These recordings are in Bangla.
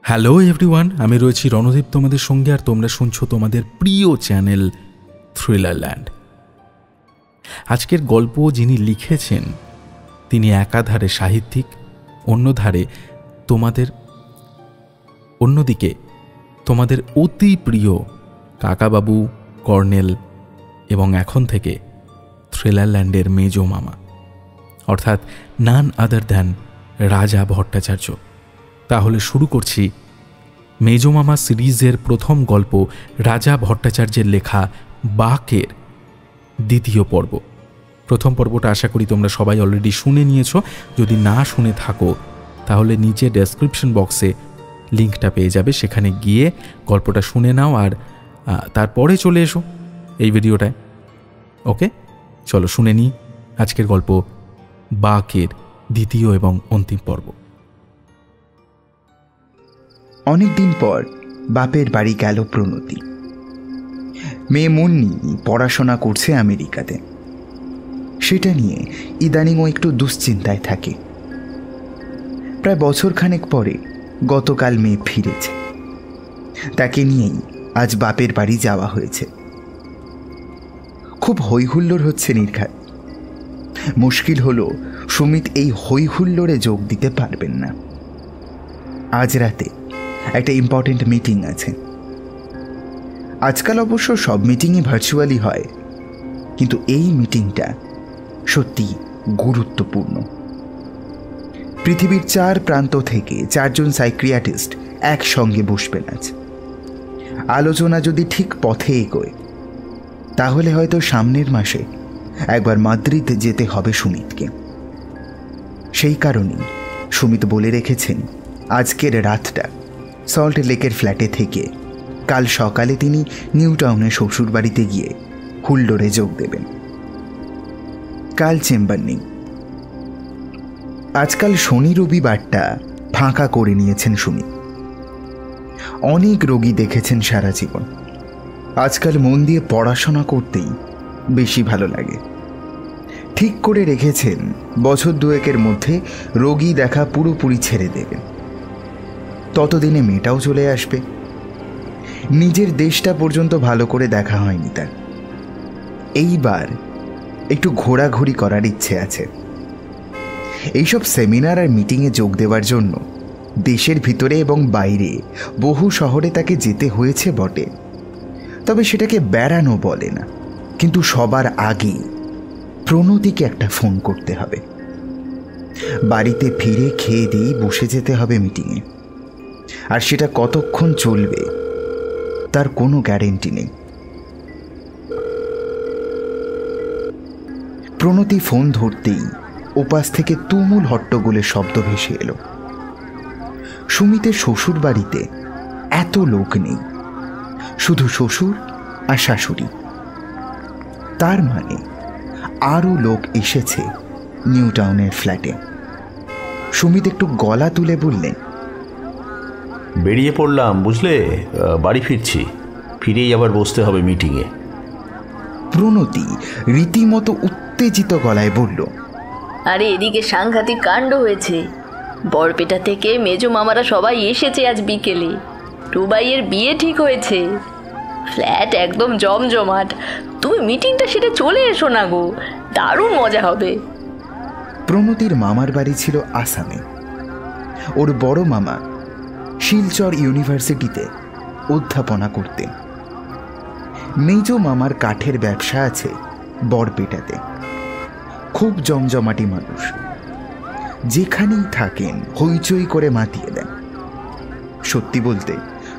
হ্যালো এভরিওয়ান, আমি রয়েছি রণদীপ তোমাদের সঙ্গে, আর তোমরা শুনছো তোমাদের প্রিয় চ্যানেল থ্রিলারল্যান্ড। আজকের গল্প যিনি লিখেছেন তিনি একাধারে সাহিত্যিক, অন্যদিকে তোমাদের অতি প্রিয় কাকাবাবু, কর্নেল এবং এখন থেকে থ্রিলারল্যান্ডের মেজ মামা, অর্থাৎ নান আদার দ্যান রাজা ভট্টাচার্য। তাহলে শুরু করছি মেজ মামা সিরিজের প্রথম গল্প, রাজা ভট্টাচার্যের লেখা বাকের দ্বিতীয় পর্ব। প্রথম পর্বটা আশা করি তোমরা সবাই অলরেডি শুনে নিয়েছো। যদি না শুনে থাকো তাহলে নিচে ডেসক্রিপশন বক্সে লিঙ্কটা পেয়ে যাবে, সেখানে গিয়ে গল্পটা শুনে নাও আর তারপরে চলে এসো এই ভিডিওটায়। ওকে, চলো শুনে নিই আজকের গল্প বাকের দ্বিতীয় এবং অন্তিম পর্ব। অনেকদিন পর বাপের বাড়ি গেল প্রণতি। মেয়ে মুন্নি পড়াশোনা করছে আমেরিকাতে। সেটা নিয়ে ইদানিং ও একটু দুশ্চিন্তায় থাকে। প্রায় বছরখানেক পরে গতকাল মেয়ে ফিরেছে। তাকে নিয়েই আজ বাপের বাড়ি যাওয়া হয়েছে। খুব হইহুল্লোড় হচ্ছে নির্ঘাত। মুশকিল হলো সুমিত এই হইহুল্লোড়ে যোগ দিতে পারবেন না। আজ রাতে একটা ইম্পর্টেন্ট মিটিং আছে। আজকাল অবশ্য সব মিটিংই ভার্চুয়ালি হয়, কিন্তু এই মিটিংটা সত্যি গুরুত্বপূর্ণ। পৃথিবীর 4 প্রান্ত থেকে 4 জন সাইকিয়াট্রিস্ট একসঙ্গে বসবেন আজ। আলোচনা যদি ঠিক পথে এগোয় তাহলে হয়তো সামনের মাসে একবার মাদ্রিদ যেতে হবে সুমিতকে। সেই কারণেই সুমিত বলে রেখেছেন আজকের রাতটা সল্ট লেকের ফ্ল্যাটে থেকে কাল সকালে তিনি নিউ টাউনে শ্বশুর বাড়িতে গিয়ে হুল্লোড়ে যোগ দেবেন। কাল চেম্বার নেই। আজকাল শনি রবিবারটা ফাঁকা করে নিয়েছেন সুমিত। অনেক রোগী দেখেছেন সারা জীবন। আজকাল মন দিয়ে পড়াশোনা করতেই বেশি ভালো লাগে। ঠিক করে রেখেছেন বছর 2-এর মধ্যে রোগী দেখা পুরোপুরি ছেড়ে দেবেন। ততদিনে মেয়েটাও চলে আসবে। নিজের দেশটা পর্যন্ত ভালো করে দেখা হয়নি তার। এইবার একটু ঘোরাঘুরি করার ইচ্ছে আছে। এইসব সেমিনার আর মিটিংয়ে যোগ দেওয়ার জন্য দেশের ভিতরে এবং বাইরে বহু শহরে তাকে যেতে হয়েছে বটে, তবে সেটাকে বেড়ানো বলে না। কিন্তু সবার আগে প্রণতিকে একটা ফোন করতে হবে। বাড়িতে ফিরে খেয়ে দিয়ে বসে যেতে হবে মিটিংয়ে। আর সেটা কতক্ষণ চলবে তার কোনো গ্যারেন্টি নেই। প্রণতি ফোন ধরতেই ওপাশ থেকে তুমুল হট্টগোলের শব্দ ভেসে এলো। সুমিতের শ্বশুর বাড়িতে এত লোক নেই, শুধু শ্বশুর আর শাশুড়ি। তার মানে আরও লোক এসেছে নিউ টাউনের ফ্ল্যাটে। সুমিত একটু গলা তুলে বললেন, বেরিয়ে পড়লাম বুঝলে, বাড়ি ফিরছি, ফিরেই আবার বসতে হবে মিটিংয়ে। প্রণতি রীতিমতো উত্তেজিত গলায় বলল, আরে এদিকে সাংঘাতিক কাণ্ড হয়েছে। বরপেটা থেকে মেজো মামারা সবাই এসেছে আজ বিকেলে। টুবাইয়ের বিয়ে ঠিক হয়েছে। ফ্ল্যাট একদম জমজমাট। তুমি মিটিংটা সেটা চলে এসো না গো, দারুণ মজা হবে। প্রণতির মামার বাড়ি ছিল আসামে। ওর বড় মামা শিলচর ইউনিভার্সিটিতে অধ্যাপনা করতেন। মেজ মামার কাঠের ব্যবসা আছে বরপেটাতে। খুব জমজমাটি মানুষ, যেখানেই থাকেন হইচই করে মাতিয়ে দেন। সত্যি বলতে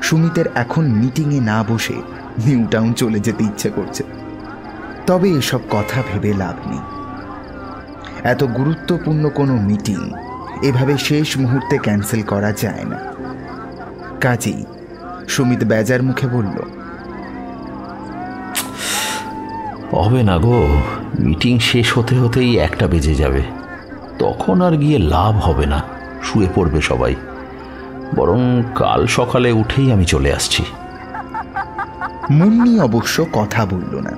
সুমিতের এখন মিটিংয়ে না বসে নিউ টাউন চলে যেতে ইচ্ছে করছে। তবে এসব কথা ভেবে লাভ নেই। এত গুরুত্বপূর্ণ কোনো মিটিং এভাবে শেষ মুহূর্তে ক্যান্সেল করা যায় না। কাজেই সুমিত বেজার মুখে বলল, হবে না গো, মিটিং শেষ হতে হতেই 1টা বেজে যাবে। তখন আর গিয়ে লাভ হবে না, শুয়ে পড়বে সবাই। বরং কাল সকালে উঠেই আমি চলে আসছি। মুন্নি অবশ্য কথা বলল না।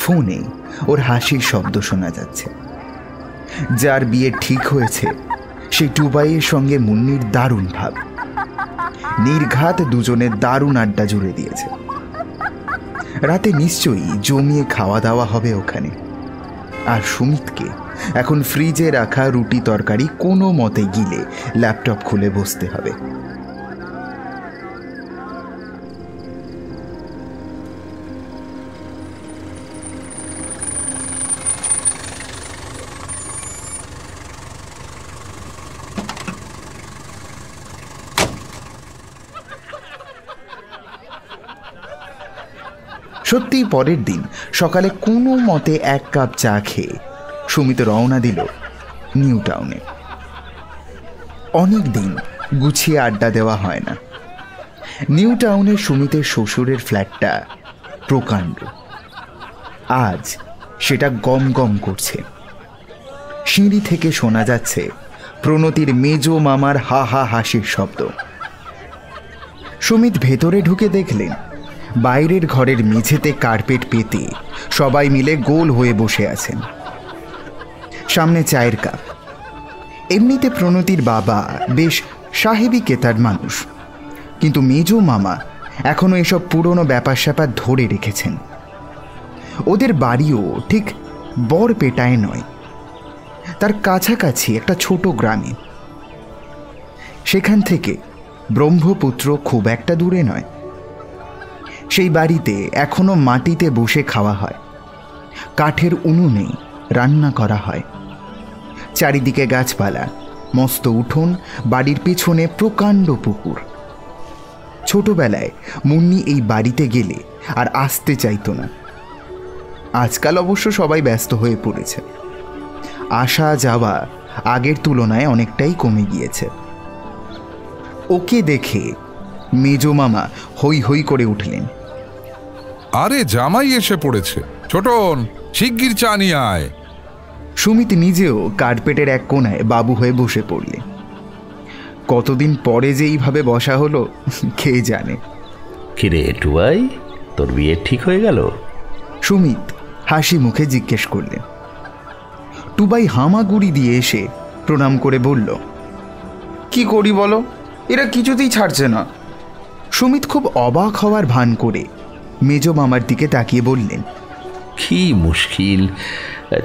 ফোনে ওর হাসির শব্দ শোনা যাচ্ছে। যার বিয়ে ঠিক হয়েছে সেই টুবাইয়ের সঙ্গে মুন্নির দারুণ ভাব। নির্ঘাত দুজনের দারুণ আড্ডা জুড়ে দিয়েছে। রাতে নিশ্চয়ই জমিয়ে খাওয়া দাওয়া হবে ওখানে। আর সুমিতকে এখন ফ্রিজে রাখা রুটি তরকারি কোনো মতে গিলে ল্যাপটপ খুলে বসতে হবে। সত্যি পরের দিন সকালে কোনো মতে এক কাপ চা খেয়ে সুমিত রওনা দিল নিউ টাউনে। অনেক দিন গুছিয়ে আড্ডা দেওয়া হয় না। নিউ টাউনে সুমিতের শ্বশুরের ফ্ল্যাটটা প্রকাণ্ড। আজ সেটা গম গম করছে। সিঁড়ি থেকে শোনা যাচ্ছে প্রণতির মেজো মামার হা হা হাসির শব্দ। সুমিত ভেতরে ঢুকে দেখলেন বাইরের ঘরের মেঝেতে কার্পেট পেতে সবাই মিলে গোল হয়ে বসে আছেন। সামনে চায়ের কাপ। এমনিতে প্রণতির বাবা বেশ সাহেবী কেতার মানুষ, কিন্তু মেজো মামা এখনো এসব পুরনো ব্যাপার স্যাপার ধরে রেখেছেন। ওদের বাড়িও ঠিক বরপেটায় নয়, তার কাছাকাছি একটা ছোট গ্রামে। সেখান থেকে ব্রহ্মপুত্র খুব একটা দূরে নয়। সেই বাড়িতে এখনো মাটিতে বসে খাওয়া হয়, কাঠের উনুনে রান্না করা হয়। চারিদিকে গাছপালা, মস্ত উঠোন, বাড়ির পেছনে প্রকাণ্ড পুকুর। ছোটবেলায় মুন্নি এই বাড়িতে গেলে আর আসতে চাইতো না। আজকাল অবশ্য সবাই ব্যস্ত হয়ে পড়েছে। আসা যাওয়া আগের তুলনায় অনেকটাই কমে গিয়েছে। ওকে দেখে মেজো মামা হই হই করে উঠলেন। আরে জামাই এসে পড়েছে, ছোটন শিগগির চা নিয়ে আয়। সুমিত নিজেও কার্পেটের এক কোণায় বাবু হয়ে বসে পড়লেন। কতদিন পরে যে এইভাবে বসা হলো কে জানে। কিরে টুবাই, তোর বিয়ে ঠিক হয়ে গেল? সুমিত হাসি মুখে জিজ্ঞেস করলেন। টুবাই হামাগুড়ি দিয়ে এসে প্রণাম করে বলল, কি করি বলো, এরা কিছুতেই ছাড়ছে না। সুমিত খুব অবাক হওয়ার ভান করে মেজো মামার দিকে তাকিয়ে বললেন, কি মুশকিল,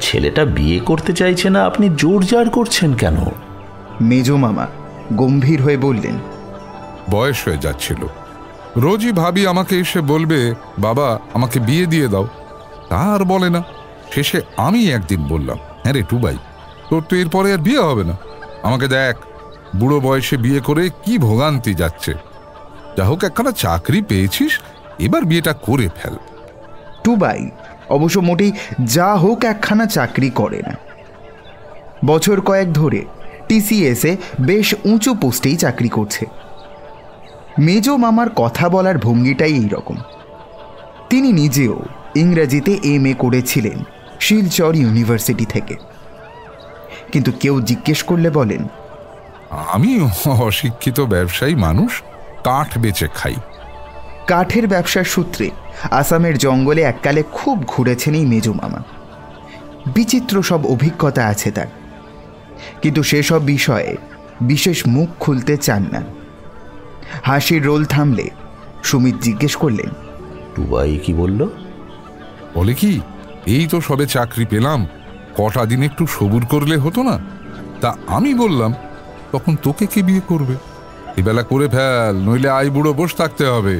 ছেলেটা বিয়ে করতে চাইছে না, আপনি জোর জার করছেন কেন? মেজো মামা গম্ভীর হয়ে বললেন, বয়স হয়ে যাচ্ছিল, রোজই ভাবি আমাকে এসে বলবে বাবা আমাকে বিয়ে দিয়ে দাও, তা আর বলে না। শেষে আমি একদিন বললাম, হ্যাঁ রে টুবাই, তোর তো এরপরে আর বিয়ে হবে না, আমাকে দেখ বুড়ো বয়সে বিয়ে করে কি ভোগান্তি যাচ্ছে, যা হোক একখানা চাকরি পেয়েছিস, এবার বিয়েটা করে ফেল। টুবাই অবশ্য মোটেই যা হোক একখানা চাকরি করে না। বছর কয়েক ধরে টিসিএসে বেশ উঁচু পোস্টেই চাকরি করছে। মেজো মামার কথা বলার ভঙ্গিটাই এইরকম। তিনি নিজেও ইংরেজিতে MA করেছিলেন শিলচর ইউনিভার্সিটি থেকে। কিন্তু কেউ জিজ্ঞেস করলে বলেন, আমি অশিক্ষিত ব্যবসায়ী মানুষ, কাঠ বেচে খাই। কাঠের ব্যবসার সূত্রে আসামের জঙ্গলে এককালে খুব ঘুরেছেন এই মেজো মামা। বিচিত্র সব অভিজ্ঞতা আছে তার, কিন্তু সেসব বিষয়ে বিশেষ মুখ খুলতে চান না। হাসির রোল থামলে সুমিত জিজ্ঞেস করলেন, টুবাই কি বলল? বলে কি, এই তো সবে চাকরি পেলাম, কটা দিন একটু সবুর করলে হতো না? তা আমি বললাম, তখন তোকে কে বিয়ে করবে, এবেলা করে ফেল, নইলে আই বুড়ো বসে থাকতে হবে।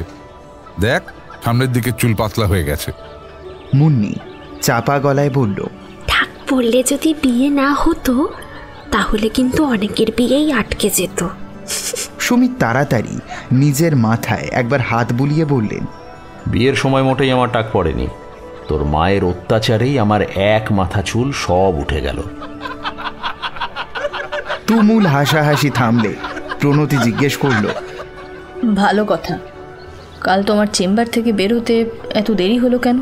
দেখ সামনের দিকে চুল পাতলা হয়ে গেছে। মুন্নি চাপা গলায় বলল, ঠাক পড়লে যদি বিয়ে না হতো তাহলে কিন্তু অনেকের বিয়েই আটকে যেত। সুমিত তাড়াতাড়ি নিজের মাথায় একবার হাত বুলিয়ে বললেন, বিয়ের সময় মোটেই আমার টাক পড়েনি, তোর মায়ের অত্যাচারেই আমার এক মাথা চুল সব উঠে গেল। তুমুল হাসাহাসি থামলে প্রণতি জিজ্ঞেস করল, ভালো কথা, কাল তোমার চেম্বার থেকে বেরোতে এত দেরি হলো কেন?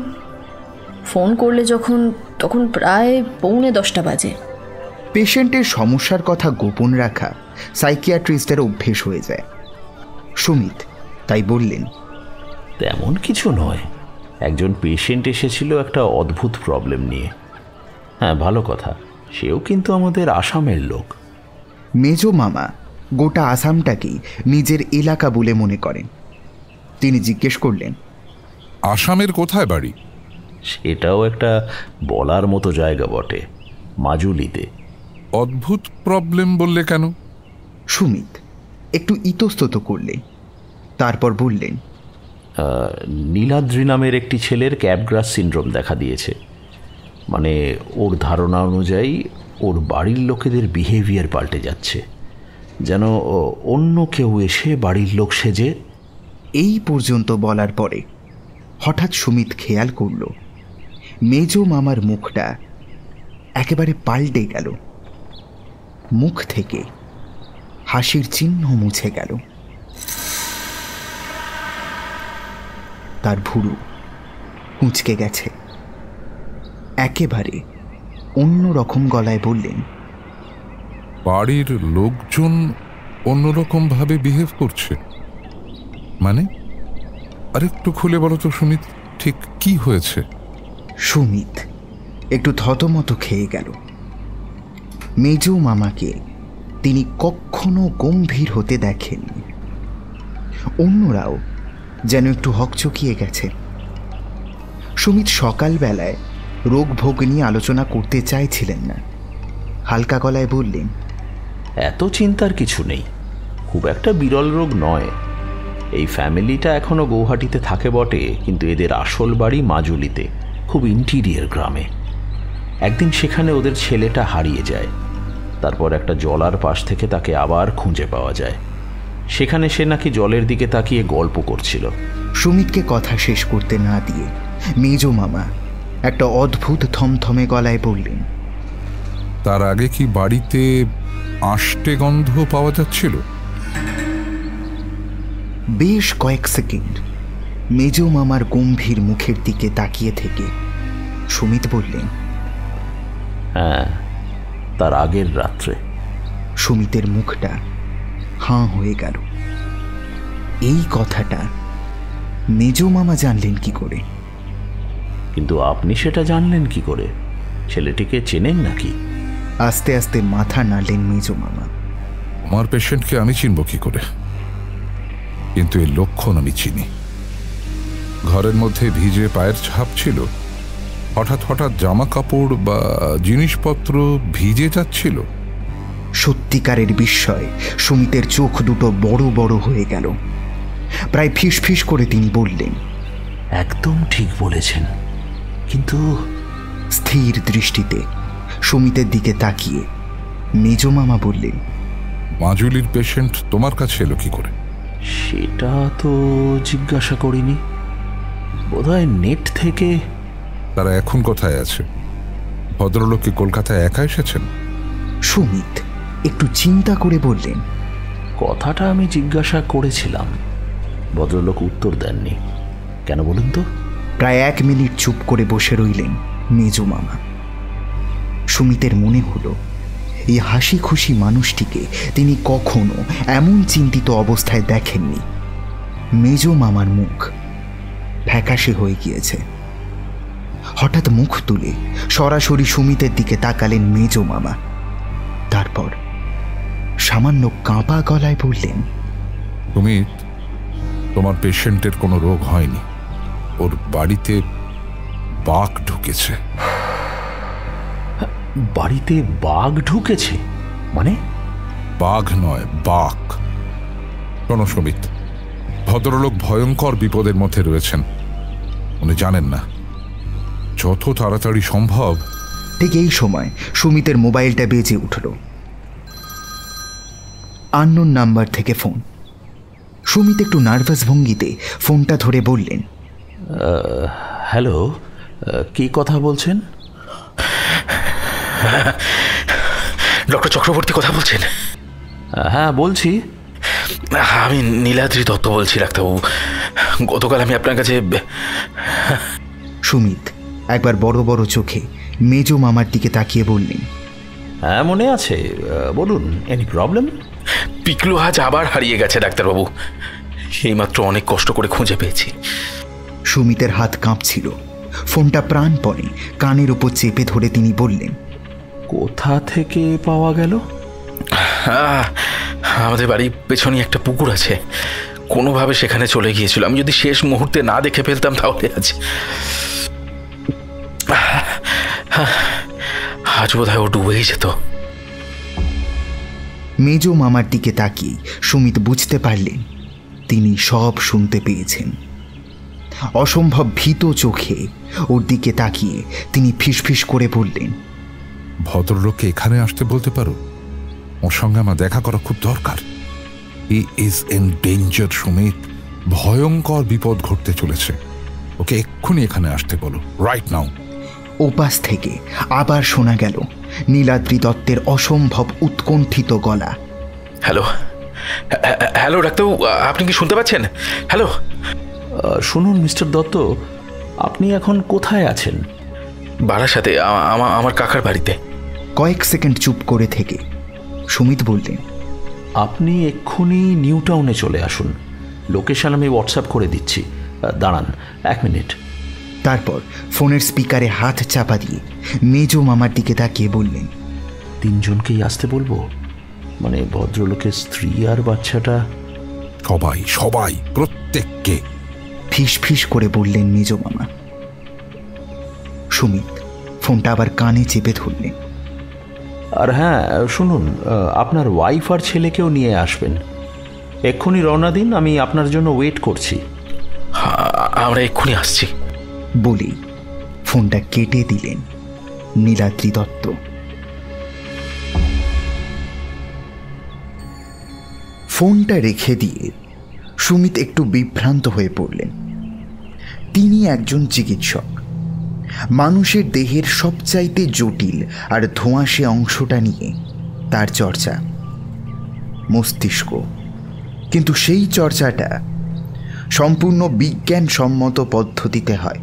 ফোন করলে যখন, তখন প্রায় 9:45 বাজে। পেশেন্টের সমস্যার কথা গোপন রাখা সাইকিয়াট্রিস্টের অভ্যেস হয়ে যায়। সুমিত তাই বললেন, তেমন কিছু নয়, একজন পেশেন্ট এসেছিল একটা অদ্ভুত প্রবলেম নিয়ে। হ্যাঁ ভালো কথা, সেও কিন্তু আমাদের আসামের লোক। মেজো মামা গোটা আসামটাকেই নিজের এলাকা বলে মনে করেন। তিনি জিজ্ঞেস করলেন, আসামের কোথায় বাড়ি? সেটাও একটা বলার মতো জায়গা বটে, মাজুলিতে। অদ্ভুত প্রবলেম বললে কেন? সুমিত একটু ইতস্তত করলেন, তারপর বললেন, নীলাদ্রি নামের একটি ছেলের ক্যাবগ্রাস সিনড্রোম দেখা দিয়েছে। মানে ওর ধারণা অনুযায়ী ওর বাড়ির লোকেদের বিহেভিয়ার পাল্টে যাচ্ছে, যেন অন্য কেউ এসে বাড়ির লোক সেজে। এই পর্যন্ত বলার পরে হঠাৎ সুমিত খেয়াল করল মেজ মামার মুখটা একেবারে পাল্টে গেল। মুখ থেকে হাসির চিহ্ন মুছে গেল। তার ভুরু কুঁচকে গেছে। একেবারে অন্যরকম গলায় বললেন, বাড়ির লোকজন অন্যরকম ভাবে বিহেভ করছে মানে? আরেকটু খুলে বলো তো সুমিত, ঠিক কি হয়েছে? সুমিত একটু থতমত খেয়ে গেল। মেজ মামাকে তিনি কখনো গম্ভীর হতে দেখেননি। অন্যরাও যেন একটু হকচকিয়ে গেছে। সুমিত সকালবেলায় রোগ ভোগ নিয়ে আলোচনা করতে চাইছিলেন না। হালকা গলায় বললেন, এত চিন্তার কিছু নেই, খুব একটা বিরল রোগ নয়। এই ফ্যামিলিটা এখনো গৌহাটিতে থাকে বটে, কিন্তু এদের আসল বাড়ি মাজুলিতে, খুব ইন্টিরিয়ার গ্রামে। একদিন সেখানে ওদের ছেলেটা হারিয়ে যায়, তারপর একটা জলার পাশ থেকে তাকে আবার খুঁজে পাওয়া যায়। সেখানে সে নাকি জলের দিকে তাকিয়ে গল্প করছিল। সুমিতকে কথা শেষ করতে না দিয়ে মেজ মামা একটা অদ্ভুত থমথমে গলায় বললেন, তার আগে কি বাড়িতে আষ্টে গন্ধ পাওয়া যাচ্ছিল? বেশ কয়েক সেকেন্ড মেজ মামার গম্ভীর মুখের দিকে তাকিয়ে থেকে সুমিত বললেন, হ্যাঁ, তার আগের রাত্রে। সুমিতের মুখটা হাঁ হয়ে গেল। এই কথাটা মেজ মামা জানলেন কি করে? কিন্তু আপনি সেটা জানলেন কি করে? ছেলেটিকে চেনেন নাকি? আস্তে আস্তে মাথা নাড়লেন মেজ মামা। আমার পেশেন্টকে আমি চিনব কি করে? কিন্তু এর লক্ষণ আমি চিনি। ঘরের মধ্যে ভিজে পায়ের ছাপ ছিল, হঠাৎ হঠাৎ জামা কাপড় বা জিনিসপত্র ভিজে যাচ্ছিল। সত্যিকারের বিস্ময় সুমিতের চোখ দুটো বড় বড় হয়ে গেল। প্রায় ফিসফিস করে তিনি বললেন, একদম ঠিক বলেছেন, কিন্তু স্থির দৃষ্টিতে সুমিতের দিকে তাকিয়ে মেজ মামা বললেন, মাজুলির পেশেন্ট তোমার কাছে এলো কি করে? সেটা তো জিজ্ঞাসা করিনি, বোধহয় নেট থেকে। তারা এখন কোথায় আছে? ভদ্রলোক কি কলকাতায় একা এসেছেন? সুমিত একটু চিন্তা করে বললেন, কথাটা আমি জিজ্ঞাসা করেছিলাম, ভদ্রলোক উত্তর দেননি। কেন বলুন তো? প্রায় 1 মিনিট চুপ করে বসে রইলেন মেজ মামা। সুমিতের মনে হলো এই হাসি খুশি মানুষটিকে তিনি কখনো এমন চিন্তিত অবস্থায় দেখেননি। মেজ মামার মুখ ফ্যাকাশে হয়ে গিয়েছে। হঠাৎ মুখ তুলে সরাসরি সুমিতের দিকে তাকালেন মেজ মামা। তারপর সামান্য কাঁপা গলায় বললেন, সুমিত, তোমার পেশেন্টের কোনো রোগ হয়নি, ওর বাড়িতে বাঘ ঢুকেছে। বাড়িতে বাঘ ঢুকেছে মানে? বাঘ নয়, বাঘ। শোনো সুমিত, ভদ্রলোক ভয়ঙ্কর বিপদের মধ্যে রয়েছেন, উনি জানেন না। যত তাড়াতাড়ি সম্ভব। ঠিক এই সময় সুমিতের মোবাইলটা বেজে উঠল। আননোন নাম্বার থেকে ফোন। সুমিত একটু নার্ভাস ভঙ্গিতে ফোনটা ধরে বললেন, হ্যালো, কি কথা বলছেন? ডক্টর চক্রবর্তী কথা বলছেন? হ্যাঁ বলছি। আমি নীলাদ্রি দত্ত বলছি ডাক্তারবাবু। গতকাল আমি আপনার কাছে। সুমিত একবার বড় বড় চোখে মেজ মামার দিকে তাকিয়ে বললেন, হ্যাঁ মনে আছে, বলুন, এনি প্রবলেম? পিকলু আজ আবার হারিয়ে গেছে ডাক্তারবাবু। এইমাত্র অনেক কষ্ট করে খুঁজে পেয়েছি। সুমিতের হাত কাঁপছিল। ফোনটা প্রাণপণে কানের উপর চেপে ধরে তিনি বললেন, কোথা থেকে পাওয়া গেল? আমাদের বাড়ির পেছনেই একটা পুকুর আছে, কোনোভাবে সেখানে চলে গিয়েছিল। আমি যদি শেষ মুহূর্তে না দেখে ফেলতাম তাহলে আজ বোধহয় ও ডুবেই যেত। মেজ মামার দিকে তাকিয়ে সুমিত বুঝতে পারলেন তিনি সব শুনতে পেয়েছেন। অসম্ভব ভীত চোখে ওর দিকে তাকিয়ে তিনি ফিসফিস করে বললেন, ভদ্রলোককে এখানে আসতে বলতে পারো? ওর সঙ্গে আমার দেখা করা খুব দরকার। He is in danger Sumit, ভয়ঙ্কর বিপদ ঘটতে চলেছে। ওকে এক্ষুনি এখানে আসতে বলো, রাইট নাও। ওপাশ থেকে আবার শোনা গেল নীলাদ্রি দত্তের অসম্ভব উৎকণ্ঠিত গলা। হ্যালো হ্যালো ডাক্তারবাবু, আপনি কি শুনতে পাচ্ছেন? হ্যালো। শুনুন মিস্টার দত্ত, আপনি এখন কোথায় আছেন? বারাসাতে, আমার কাকার বাড়িতে। কয়েক সেকেন্ড চুপ করে থেকে সুমিত বললেন, আপনি এক্ষুনি নিউ টাউনে চলে আসুন। লোকেশন আমি হোয়াটসঅ্যাপ করে দিচ্ছি, দাঁড়ান 1 মিনিট। তারপর ফোনের স্পিকারে হাত চাপা দিয়ে মেজ মামার দিকে তাকিয়ে বললেন, 3 জনকেই আসতে বলবো? মানে ভদ্রলোকের স্ত্রী আর বাচ্চাটা? সবাই সবাই, প্রত্যেককে। ফিস ফিস করে বললেন মেজ মামা। সুমিত ফোনটা আবার কানে চেপে ধরলেন। আর হ্যাঁ শুনুন, আপনার ওয়াইফ আর ছেলেকেও নিয়ে আসবেন। এক্ষুনি রওনা দিন, আমি আপনার জন্য ওয়েট করছি। আমরা এক্ষুনি আসছি বলেই ফোনটা কেটে দিলেন নীলাদ্রি দত্ত। ফোনটা রেখে দিয়ে সুমিত একটু বিভ্রান্ত হয়ে পড়লেন। তিনি একজন চিকিৎসক। মানুষের দেহের সবচাইতে জটিল আর ধোঁয়াশে অংশটা নিয়ে তার চর্চা, মস্তিষ্ক। কিন্তু সেই চর্চাটা সম্পূর্ণ বিজ্ঞানসম্মত পদ্ধতিতে হয়।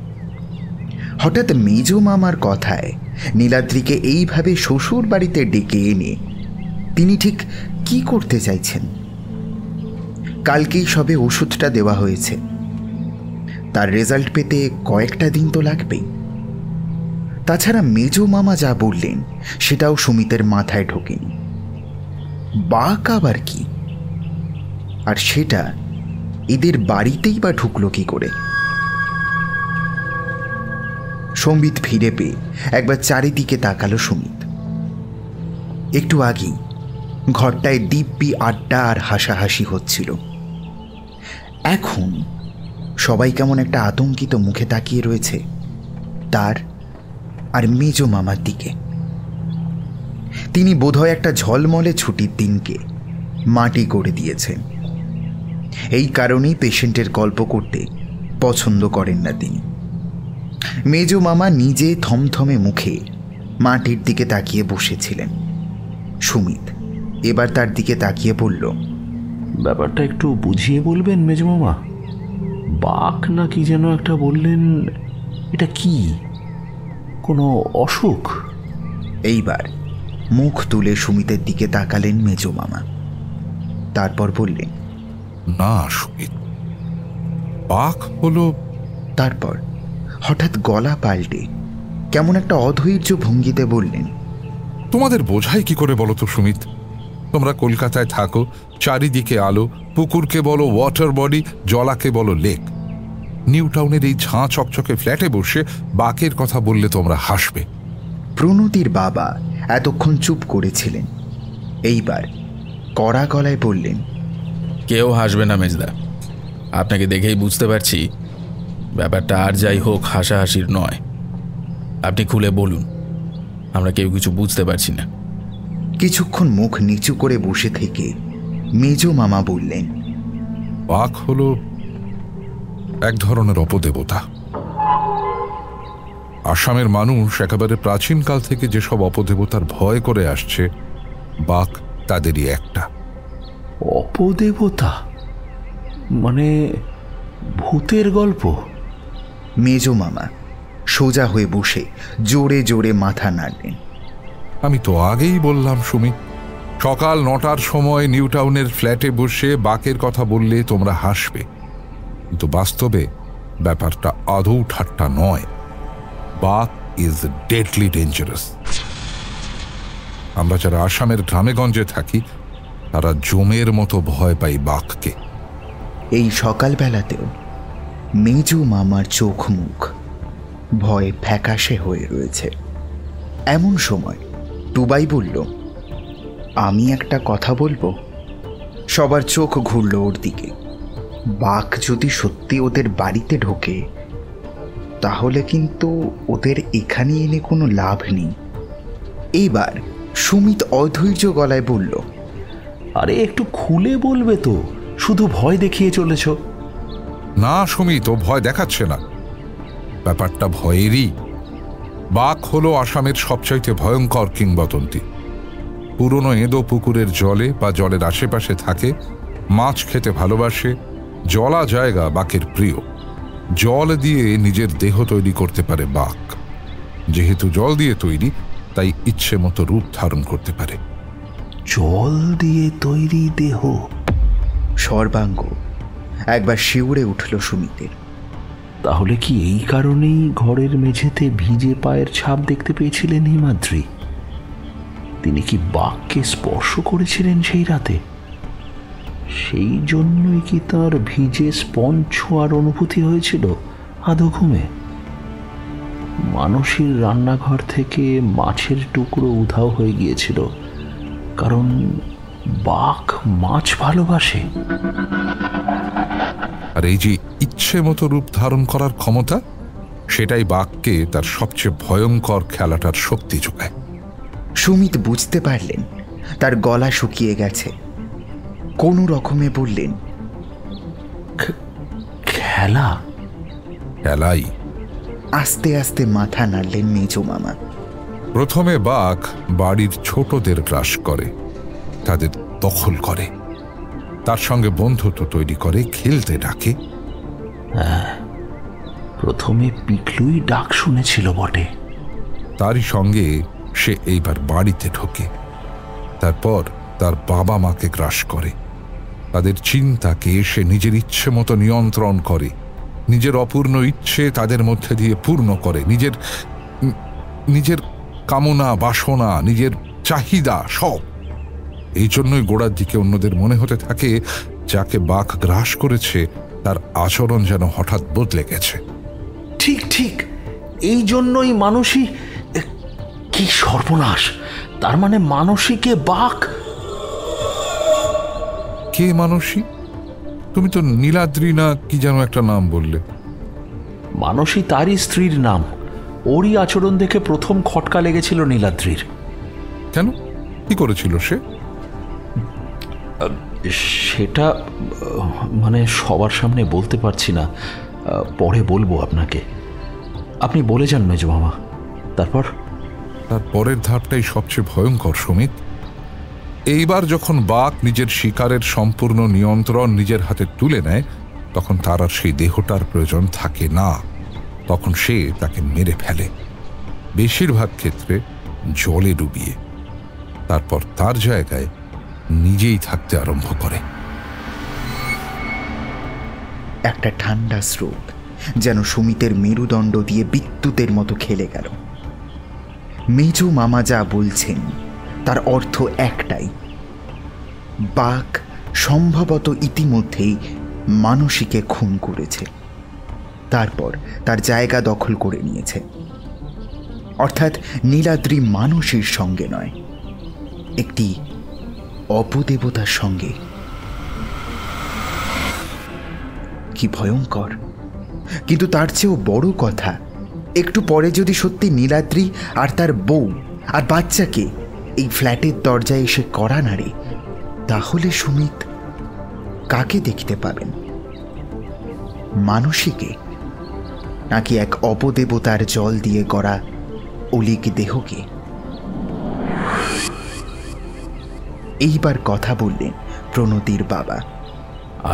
হঠাৎ মেজ মামার কথায় নীলাদ্রিকে এইভাবে শ্বশুর বাড়িতে ডেকে এনে তিনি ঠিক কি করতে চাইছেন? কালকেই সবে ওষুধটা দেওয়া হয়েছে, তার রেজাল্ট পেতে কয়েকটা দিন তো লাগবেই। তাছাড়া মেজ মামা যা বললেন সেটাও সুমিতের মাথায় ঢোকেনি। বাক আবার কি? আর সেটা এদের বাড়িতেই বা ঢুকলো কি করে? সম্বিত ফিরে পেয়ে একবার চারিদিকে তাকালো সুমিত। একটু আগেই ঘরটায় দিব্যি আড্ডা আর হাসাহাসি হচ্ছিল। এখন সবাই কেমন একটা আতঙ্কিত মুখে তাকিয়ে রয়েছে তার আর মেজ মামার দিকে। তিনি বোধহয় একটা ঝলমলে ছুটির দিনকে মাটি করে দিয়েছেন। এই কারণেই পেশেন্টের গল্প করতে পছন্দ করেন না তিনি। মেজ মামা নিজে থমথমে মুখে মাটির দিকে তাকিয়ে বসেছিলেন। সুমিত এবার তার দিকে তাকিয়ে বলল, ব্যাপারটা একটু বুঝিয়ে বলবেন মেজ মামা? বাক না কি যেন একটা বললেন, এটা কি কোনো অসুখ? এইবার মুখ তুলে সুমিতের দিকে তাকালেন মেজ মামা। তারপর বললেন, না সুমিত, বাক হলো। তারপর হঠাৎ গলা পাল্টে কেমন একটা অধৈর্য ভঙ্গিতে বললেন, তোমাদের বোঝাই কি করে বলো তো সুমিত? তোমরা কলকাতায় থাকো, চারিদিকে আলো, পুকুরকে বলো ওয়াটার বডি, জলাকে বলো লেক। নিউ টাউনের এই ঝাঁ চকচকে ফ্ল্যাটে বসে বাকের কথা বললে তোমরা হাসবে। প্রণতির বাবা এতক্ষণ চুপ করেছিলেন। এইবার কড়া গলায় বললেন, কেউ হাসবে না মেজদা, আপনাকে দেখেই বুঝতে পারছি ব্যাপারটা আর যাই হোক হাসাহাসির নয়। আপনি খুলে বলুন, আমরা কেউ কিছু বুঝতে পারছি না। কিছুক্ষণ মুখ নিচু করে বসে থেকে মেজ মামা বললেন, বাক হলো এক ধরনের অপদেবতা। আসামের মানুষ একেবারে প্রাচীনকাল থেকে যেসব অপদেবতার ভয় করে আসছে, বাক তাদেরই একটা। অপদেবতা মানে ভূতের গল্প? মেজ মামা সোজা হয়ে বসে জোরে জোরে মাথা নাড়লেন। আমি তো আগেই বললাম সুমিত, সকাল 9টার সময় নিউ টাউনের ফ্ল্যাটে বসে বাকের কথা বললে তোমরা হাসবে, কিন্তু বাস্তবে ব্যাপারটা আদৌ ঠাট্টা নয়। বাক ইজ ডেডলি ডেঞ্জারাস। আমরা যারা আসামের গ্রামেগঞ্জে থাকি তারা জমের মতো ভয় পায় বাঘকে। এই সকালবেলাতেও মেজো মামার চোখ মুখ ভয়ে ফ্যাকাশে হয়ে রয়েছে। এমন সময় টুবাই বলল, আমি একটা কথা বলবো। সবার চোখ ঘুরল ওর দিকে। বাঘ যদি সত্যি ওদের বাড়িতে ঢোকে তাহলে কিন্তু ওদের এখানে এনে কোনো লাভ নেই। এইবার সুমিত অধৈর্য গলায় বলল, আরে একটু খুলে বলবে তো, শুধু ভয় দেখিয়ে চলেছ। না সুমিত, ও ভয় দেখাচ্ছে না, ব্যাপারটা ভয়েরই। বাঘ হলো আসামের সবচাইতে ভয়ঙ্কর কিংবদন্তি। পুরনো এঁদো পুকুরের জলে বা জলের আশেপাশে থাকে, মাছ খেতে ভালোবাসে, জলা জায়গা বাঘের প্রিয়। জল দিয়ে নিজের দেহ তৈরি করতে পারে বাঘ। যেহেতু জল দিয়ে তৈরি, তাই ইচ্ছে মতো রূপ ধারণ করতে পারে। জল দিয়ে তৈরি দেহ? সর্বাঙ্গ একবার শিউরে উঠল সুমিতের। তাহলে কি এই কারণেই ঘরের মেঝেতে ভিজে পায়ের ছাপ দেখতে পেয়েছিলেন হিমাদ্রি? তিনি কি বাঘকে স্পর্শ করেছিলেন সেই রাতে? সেই জন্যই কি তার ভিজে স্পঞ্জ ছোঁয়ার অনুভূতি হয়েছিল আধো ঘুমে? মানসীর রান্নাঘর থেকে মাছের টুকরো উধাও হয়ে গিয়েছিল, কারণ বাঘ মাছ ভালোবাসে। আর এই যে ইচ্ছে মতো রূপ ধারণ করার ক্ষমতা, সেটাই বাঘকে তার সবচেয়ে ভয়ঙ্কর খেলাটার শক্তি যোগায়। সুমিত বুঝতে পারলেন তার গলা শুকিয়ে গেছে। কোনো রকমে বললেন, খেলা? খেলাই। আস্তে আস্তে মাথা নাড়লেন মেজো মামা। প্রথমে বাঘ বাড়ির ছোটদের গ্রাস করে, তাদের দখল করে, তার সঙ্গে বন্ধুত্ব তৈরি করে, খেলতে ডাকে। হ্যাঁ, প্রথমে পিকলুই ডাক শুনেছিল বটে। তারই সঙ্গে সে এইবার বাড়িতে ঢোকে। তারপর তার বাবা মাকে গ্রাস করে, তাদের চিন্তাকে সে নিজের ইচ্ছে মতো নিয়ন্ত্রণ করে, নিজের অপূর্ণ ইচ্ছে তাদের মধ্যে দিয়ে পূর্ণ করে, নিজের কামনা বাসনা, নিজের চাহিদা সব। এই জন্যই গোড়ার দিকে অন্যদের মনে হতে থাকে যাকে বাঘ গ্রাস করেছে তার আচরণ যেন হঠাৎ বদলে গেছে। ঠিক ঠিক, এই জন্যই মানসী। কি সর্বনাশ! তার মানে মানসীকে বাঘ? কে মানসী? তুমি তো নীলাদ্রি না কি যেন একটা নাম বললে? মানসী তারই স্ত্রীর নাম। ওরই আচরণ দেখে প্রথম খটকা লেগেছিল নীলাদ্রির। কেন, কি করেছিল সে? সেটা মানে সবার সামনে বলতে পারছি না, পরে বলবো আপনাকে। আপনি বলে যান মেজো মামা। তারপর? তার পরের ধাপটাই সবচেয়ে ভয়ঙ্কর সুমিত। এইবার যখন বাঘ নিজের শিকারের সম্পূর্ণ নিয়ন্ত্রণ নিজের হাতে তুলে নেয়, তখন তার আর সেই দেহটার প্রয়োজন থাকে না। তখন সে তাকে মেরে ফেলে, বেশিরভাগ ক্ষেত্রে জলে ডুবিয়ে। তারপর তার জায়গায় নিজেই থাকতে আরম্ভ করে। একটা ঠান্ডা স্রোত যেন সুমিতের মেরুদণ্ড দিয়ে বিদ্যুতের মতো খেলে গেল। মেজো মামা যা বলছেন তার অর্থ একটাই, বাঘ সম্ভবত ইতিমধ্যেই মানসীকে খুন করেছে, তারপর তার জায়গা দখল করে নিয়েছে। অর্থাৎ নীলাদ্রি মানসীর সঙ্গে নয়, একটি অপদেবতার সঙ্গে। কি ভয়ঙ্কর! কিন্তু তার চেয়েও বড় কথা, একটু পরে যদি সত্যি নীলাদ্রি আর তার বউ আর বাচ্চাকে এই ফ্ল্যাটের দরজায় এসে কড়া নাড়ে, তাহলে সুমিত কাকে দেখতে পাবেন? মানসীকে, নাকি এক অপদেবতার জল দিয়ে গড়া অলিক দেহকে? এইবার কথা বললেন প্রণতির বাবা।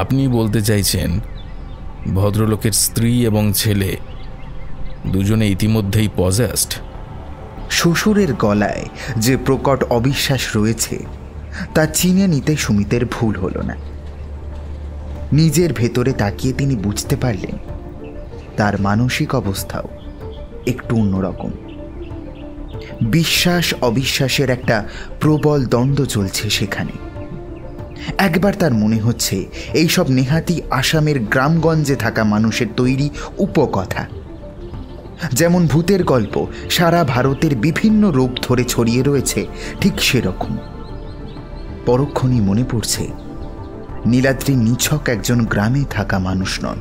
আপনি বলতে চাইছেন ভদ্রলোকের স্ত্রী এবং ছেলে দুজনে ইতিমধ্যেই পজেসড? শ্বশুরের গলায় যে প্রকট অবিশ্বাস রয়েছে তা চিনে নিতে সুমিতের ভুল হল না। নিজের ভেতরে তাকিয়ে তিনি বুঝতে পারলেন তার মানসিক অবস্থাও একটু অন্যরকম। বিশ্বাস অবিশ্বাসের একটা প্রবল দ্বন্দ্ব চলছে সেখানে। একবার তার মনে হচ্ছে এইসব নেহাতি আসামের গ্রামগঞ্জে থাকা মানুষের তৈরি উপকথা। যেমন ভূতের গল্প সারা ভারতের বিভিন্ন রূপ ধরে ছড়িয়ে রয়েছে, ঠিক সেরকম। পরক্ষণই মনে পড়ছে নীলাদ্রি নিছক একজন গ্রামে থাকা মানুষ নন।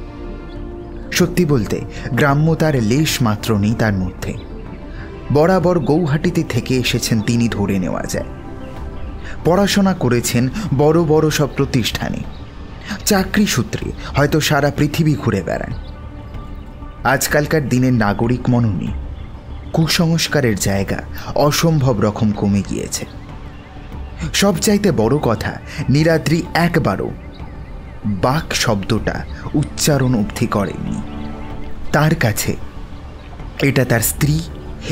সত্যি বলতে গ্রাম্যতার লেশ মাত্র নেই তার মধ্যে। বরাবর গৌহাটিতে থেকে এসেছেন তিনি, ধরে নেওয়া যায়। পড়াশোনা করেছেন বড় বড় সব প্রতিষ্ঠানে, চাকরি সূত্রে হয়তো সারা পৃথিবী ঘুরে বেড়ান। আজকালকার দিনের নাগরিক মননে কুসংস্কারের জায়গা অসম্ভব রকম কমে গিয়েছে। সবচাইতে বড় কথা, নীলাদ্রি একবারও বাক শব্দটা উচ্চারণ অবধি করেননি। তার কাছে এটা তার স্ত্রী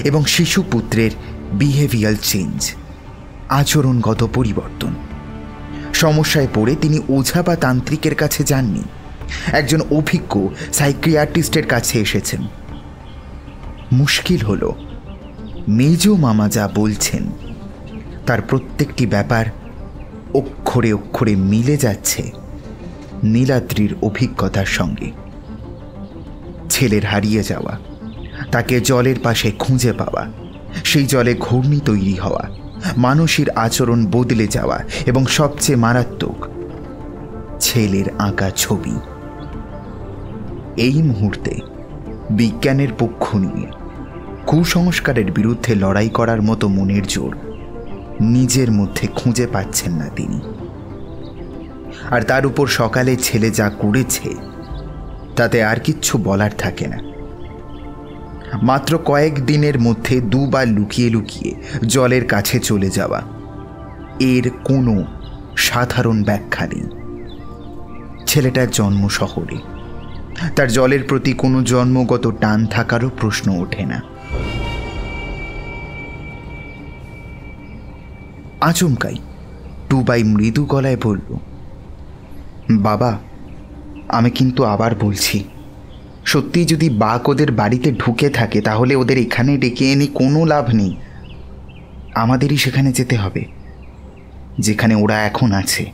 এবং শিশুপুত্রের বিহেভিয়ার চেঞ্জ, আচরণগত পরিবর্তন। সমস্যায় পড়ে তিনি ওঝা বা তান্ত্রিকের কাছে যাননি, একজন অভিজ্ঞ সাইকিয়াট্রিস্টের কাছে এসেছেন। মুশকিল হলো মেজ মামা যা বলছেন তার প্রত্যেকটি ব্যাপার অক্ষরে অক্ষরে মিলে যাচ্ছে নীলাদ্রির অভিজ্ঞতার সঙ্গে। ছেলের হারিয়ে যাওয়া, তাকে জলের পাশে খুঁজে পাওয়া, সেই জলে ঘূর্ণি তৈরি হওয়া, মানুষের আচরণ বদলে যাওয়া এবং সবচেয়ে মারাত্মক, ছেলের আঁকা ছবি। এই মুহূর্তে বিজ্ঞানের পক্ষ নিয়ে কুসংস্কারের বিরুদ্ধে লড়াই করার মতো মনের জোর নিজের মধ্যে খুঁজে পাচ্ছেন না তিনি। আর তার উপর সকালে ছেলে যা করেছে তাতে আর কিচ্ছু বলার থাকে না। মাত্র কয়েক দিনের মধ্যে দুবার লুকিয়ে লুকিয়ে জলের কাছে চলে যাওয়া, এর কোনো সাধারণ ব্যাখ্যা নেই। ছেলেটার জন্ম শহরে, তার জলের প্রতি কোনো জন্মগত টান থাকারও প্রশ্ন ওঠে না। আচমকাই টুবাই মৃদু গলায় বলল, বাবা, আমি কিন্তু আবার বলছি, সত্যি যদি বাঘ ওদের বাড়িতে ঢুকে থাকে তাহলে ওদের এখানে ডেকে এনে কোনো লাভ নেই। আমাদেরই সেখানে যেতে হবে যেখানে ওরা এখন আছে।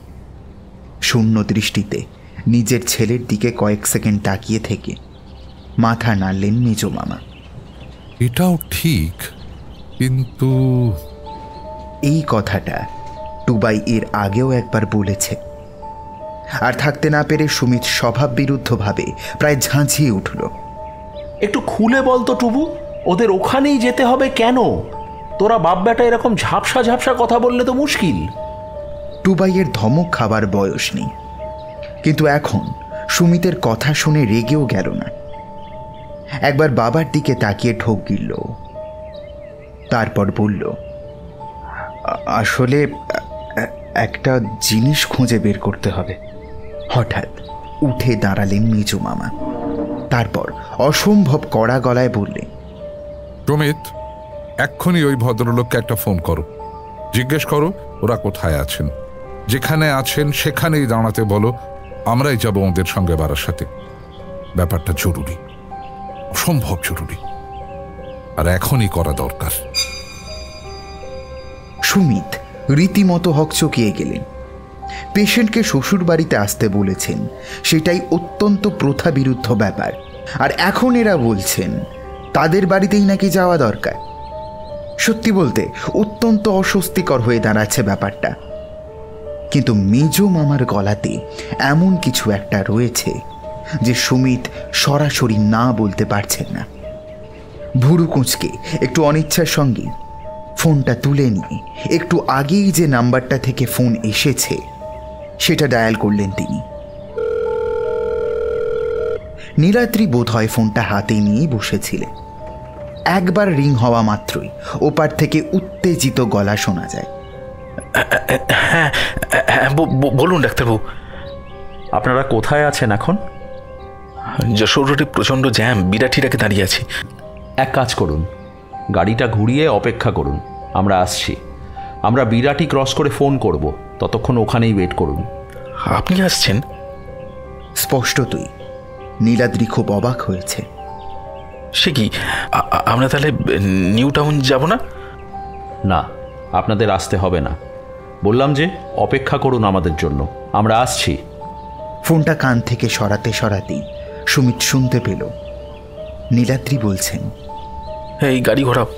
শূন্য দৃষ্টিতে নিজের ছেলের দিকে কয়েক সেকেন্ড তাকিয়ে থেকে মাথা নাড়লেন মেজ মামা। এটাও ঠিক, কিন্তু এই কথাটা টুবাই এর আগেও একবার বলেছে, আর থাকতে না পেরে সুমিত স্বভাব বিরুদ্ধভাবে প্রায় ঝাঁঝিয়ে উঠল। একটু খুলে বলতো টুবু, ওদের ওখানেই যেতে হবে কেন? তোরা বাপ বেটা এরকম ঝাপসা ঝাপসা কথা বললে তো মুশকিল। টুবাইয়ের ধমক খাবার বয়স নেই, কিন্তু এখন সুমিতের কথা শুনে রেগেও গেল না। একবার বাবার দিকে তাকিয়ে ঠোক গিলল, তারপর বলল, আসলে একটা জিনিস খুঁজে বের করতে হবে। হঠাৎ উঠে দাঁড়ালেন মেজ মামা, তারপর অসম্ভব কড়া গলায় বললেন, সুমিত, এক্ষুনি ওই ভদ্রলোককে একটা ফোন করো, জিজ্ঞেস করো ওরা কোথায় আছেন। যেখানে আছেন সেখানেই দাঁড়াতে বলো, আমরাই যাব ওদের সঙ্গে বারাসাতে। ব্যাপারটা জরুরি, অসম্ভব জরুরি, আর এখনই করা দরকার। সুমিত রীতিমতো হকচকিয়ে গেলেন। পেশেন্টকে শ্বশুর বাড়িতে আসতে বলেছেন, সেটাই অত্যন্ত প্রথা বিরুদ্ধ ব্যাপার, আর এখন এরা বলছেন তাদের বাড়িতেই নাকি যাওয়া দরকার। সত্যি বলতে অত্যন্ত অস্বস্তিকর হয়ে দাঁড়াচ্ছে ব্যাপারটা। কিন্তু মেজ মামার গলাতে এমন কিছু একটা রয়েছে যে সুমিত সরাসরি না বলতে পারছেন না। ভুরু কুঁচকে একটু অনিচ্ছার সঙ্গে ফোনটা তুলে নিয়ে একটু আগেই যে নাম্বারটা থেকে ফোন এসেছে সেটা ডায়াল করলেন তিনি। নীলাদ্রি বোধহয় ফোনটা হাতে নিয়ে বসেছিলেন। একবার রিং হওয়া মাত্রই ওপার থেকে উত্তেজিত গলা শোনা যায়। হ্যাঁ, বলুন ডাক্তারবাবু। আপনারা কোথায় আছেন এখন? যশোর রোডে প্রচণ্ড জ্যাম, বিরাটিরাকে দাঁড়িয়ে আছি। এক কাজ করুন, গাড়িটা ঘুরিয়ে অপেক্ষা করুন, আমরা আসছি। আমরা বিরাটি ক্রস করে ফোন করব, ততক্ষণ ওখানেই ওয়েট করুন। আপনি আসছেন? স্পষ্টতই নীলাদ্রি খুব অবাক হয়েছে। সে কি, আমরা তাহলে নিউ টাউন যাব না? না, আপনাদের আসতে হবে না। বললাম যে অপেক্ষা করুন আমাদের জন্য, আমরা আসছি। ফোনটা কান থেকে সরাতে সরাতেই সুমিত শুনতে পেল নীলাদ্রি বলছেন, হ্যাঁ, এই গাড়ি ঘোরাও,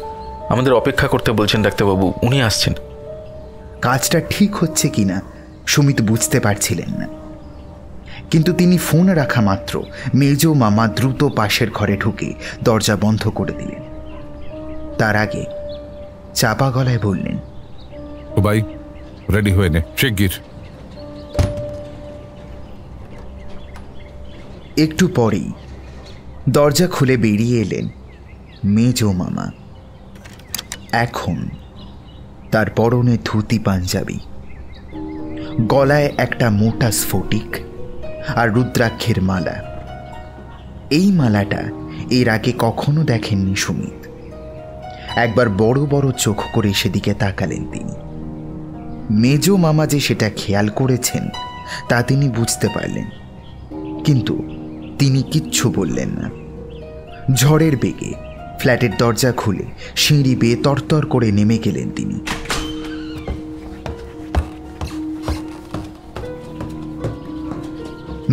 আমাদের অপেক্ষা করতে বলছেন ডাক্তারবাবু, উনি আসছেন। কাজটা ঠিক হচ্ছে কিনা সুমিত বুঝতে পারছিলেন না, কিন্তু তিনি ফোন রাখা মাত্র মেজ মামা দ্রুত পাশের ঘরে ঢুকে দরজা বন্ধ করে দিলেন। তার আগে চাপা গলায় বললেন, ভাই রেডি হয়ে নে, শিগগির। একটু পরেই দরজা খুলে বেরিয়ে এলেন মেজ মামা। এখন তার পরনে ধুতি পাঞ্জাবি, গলায় একটা মোটা স্ফটিক আর রুদ্রাক্ষের মালা। এই মালাটা এর আগে কখনো দেখেননি সুমিত। একবার বড় বড় চোখ করে সেদিকে তাকালেন তিনি। মেজ মামা যে সেটা খেয়াল করেছেন তা তিনি বুঝতে পারলেন, কিন্তু তিনি কিচ্ছু বললেন না। ঝড়ের বেগে ফ্ল্যাটের দরজা খুলে সিঁড়ি বেয়ে তরতর করে নেমে গেলেন তিনি।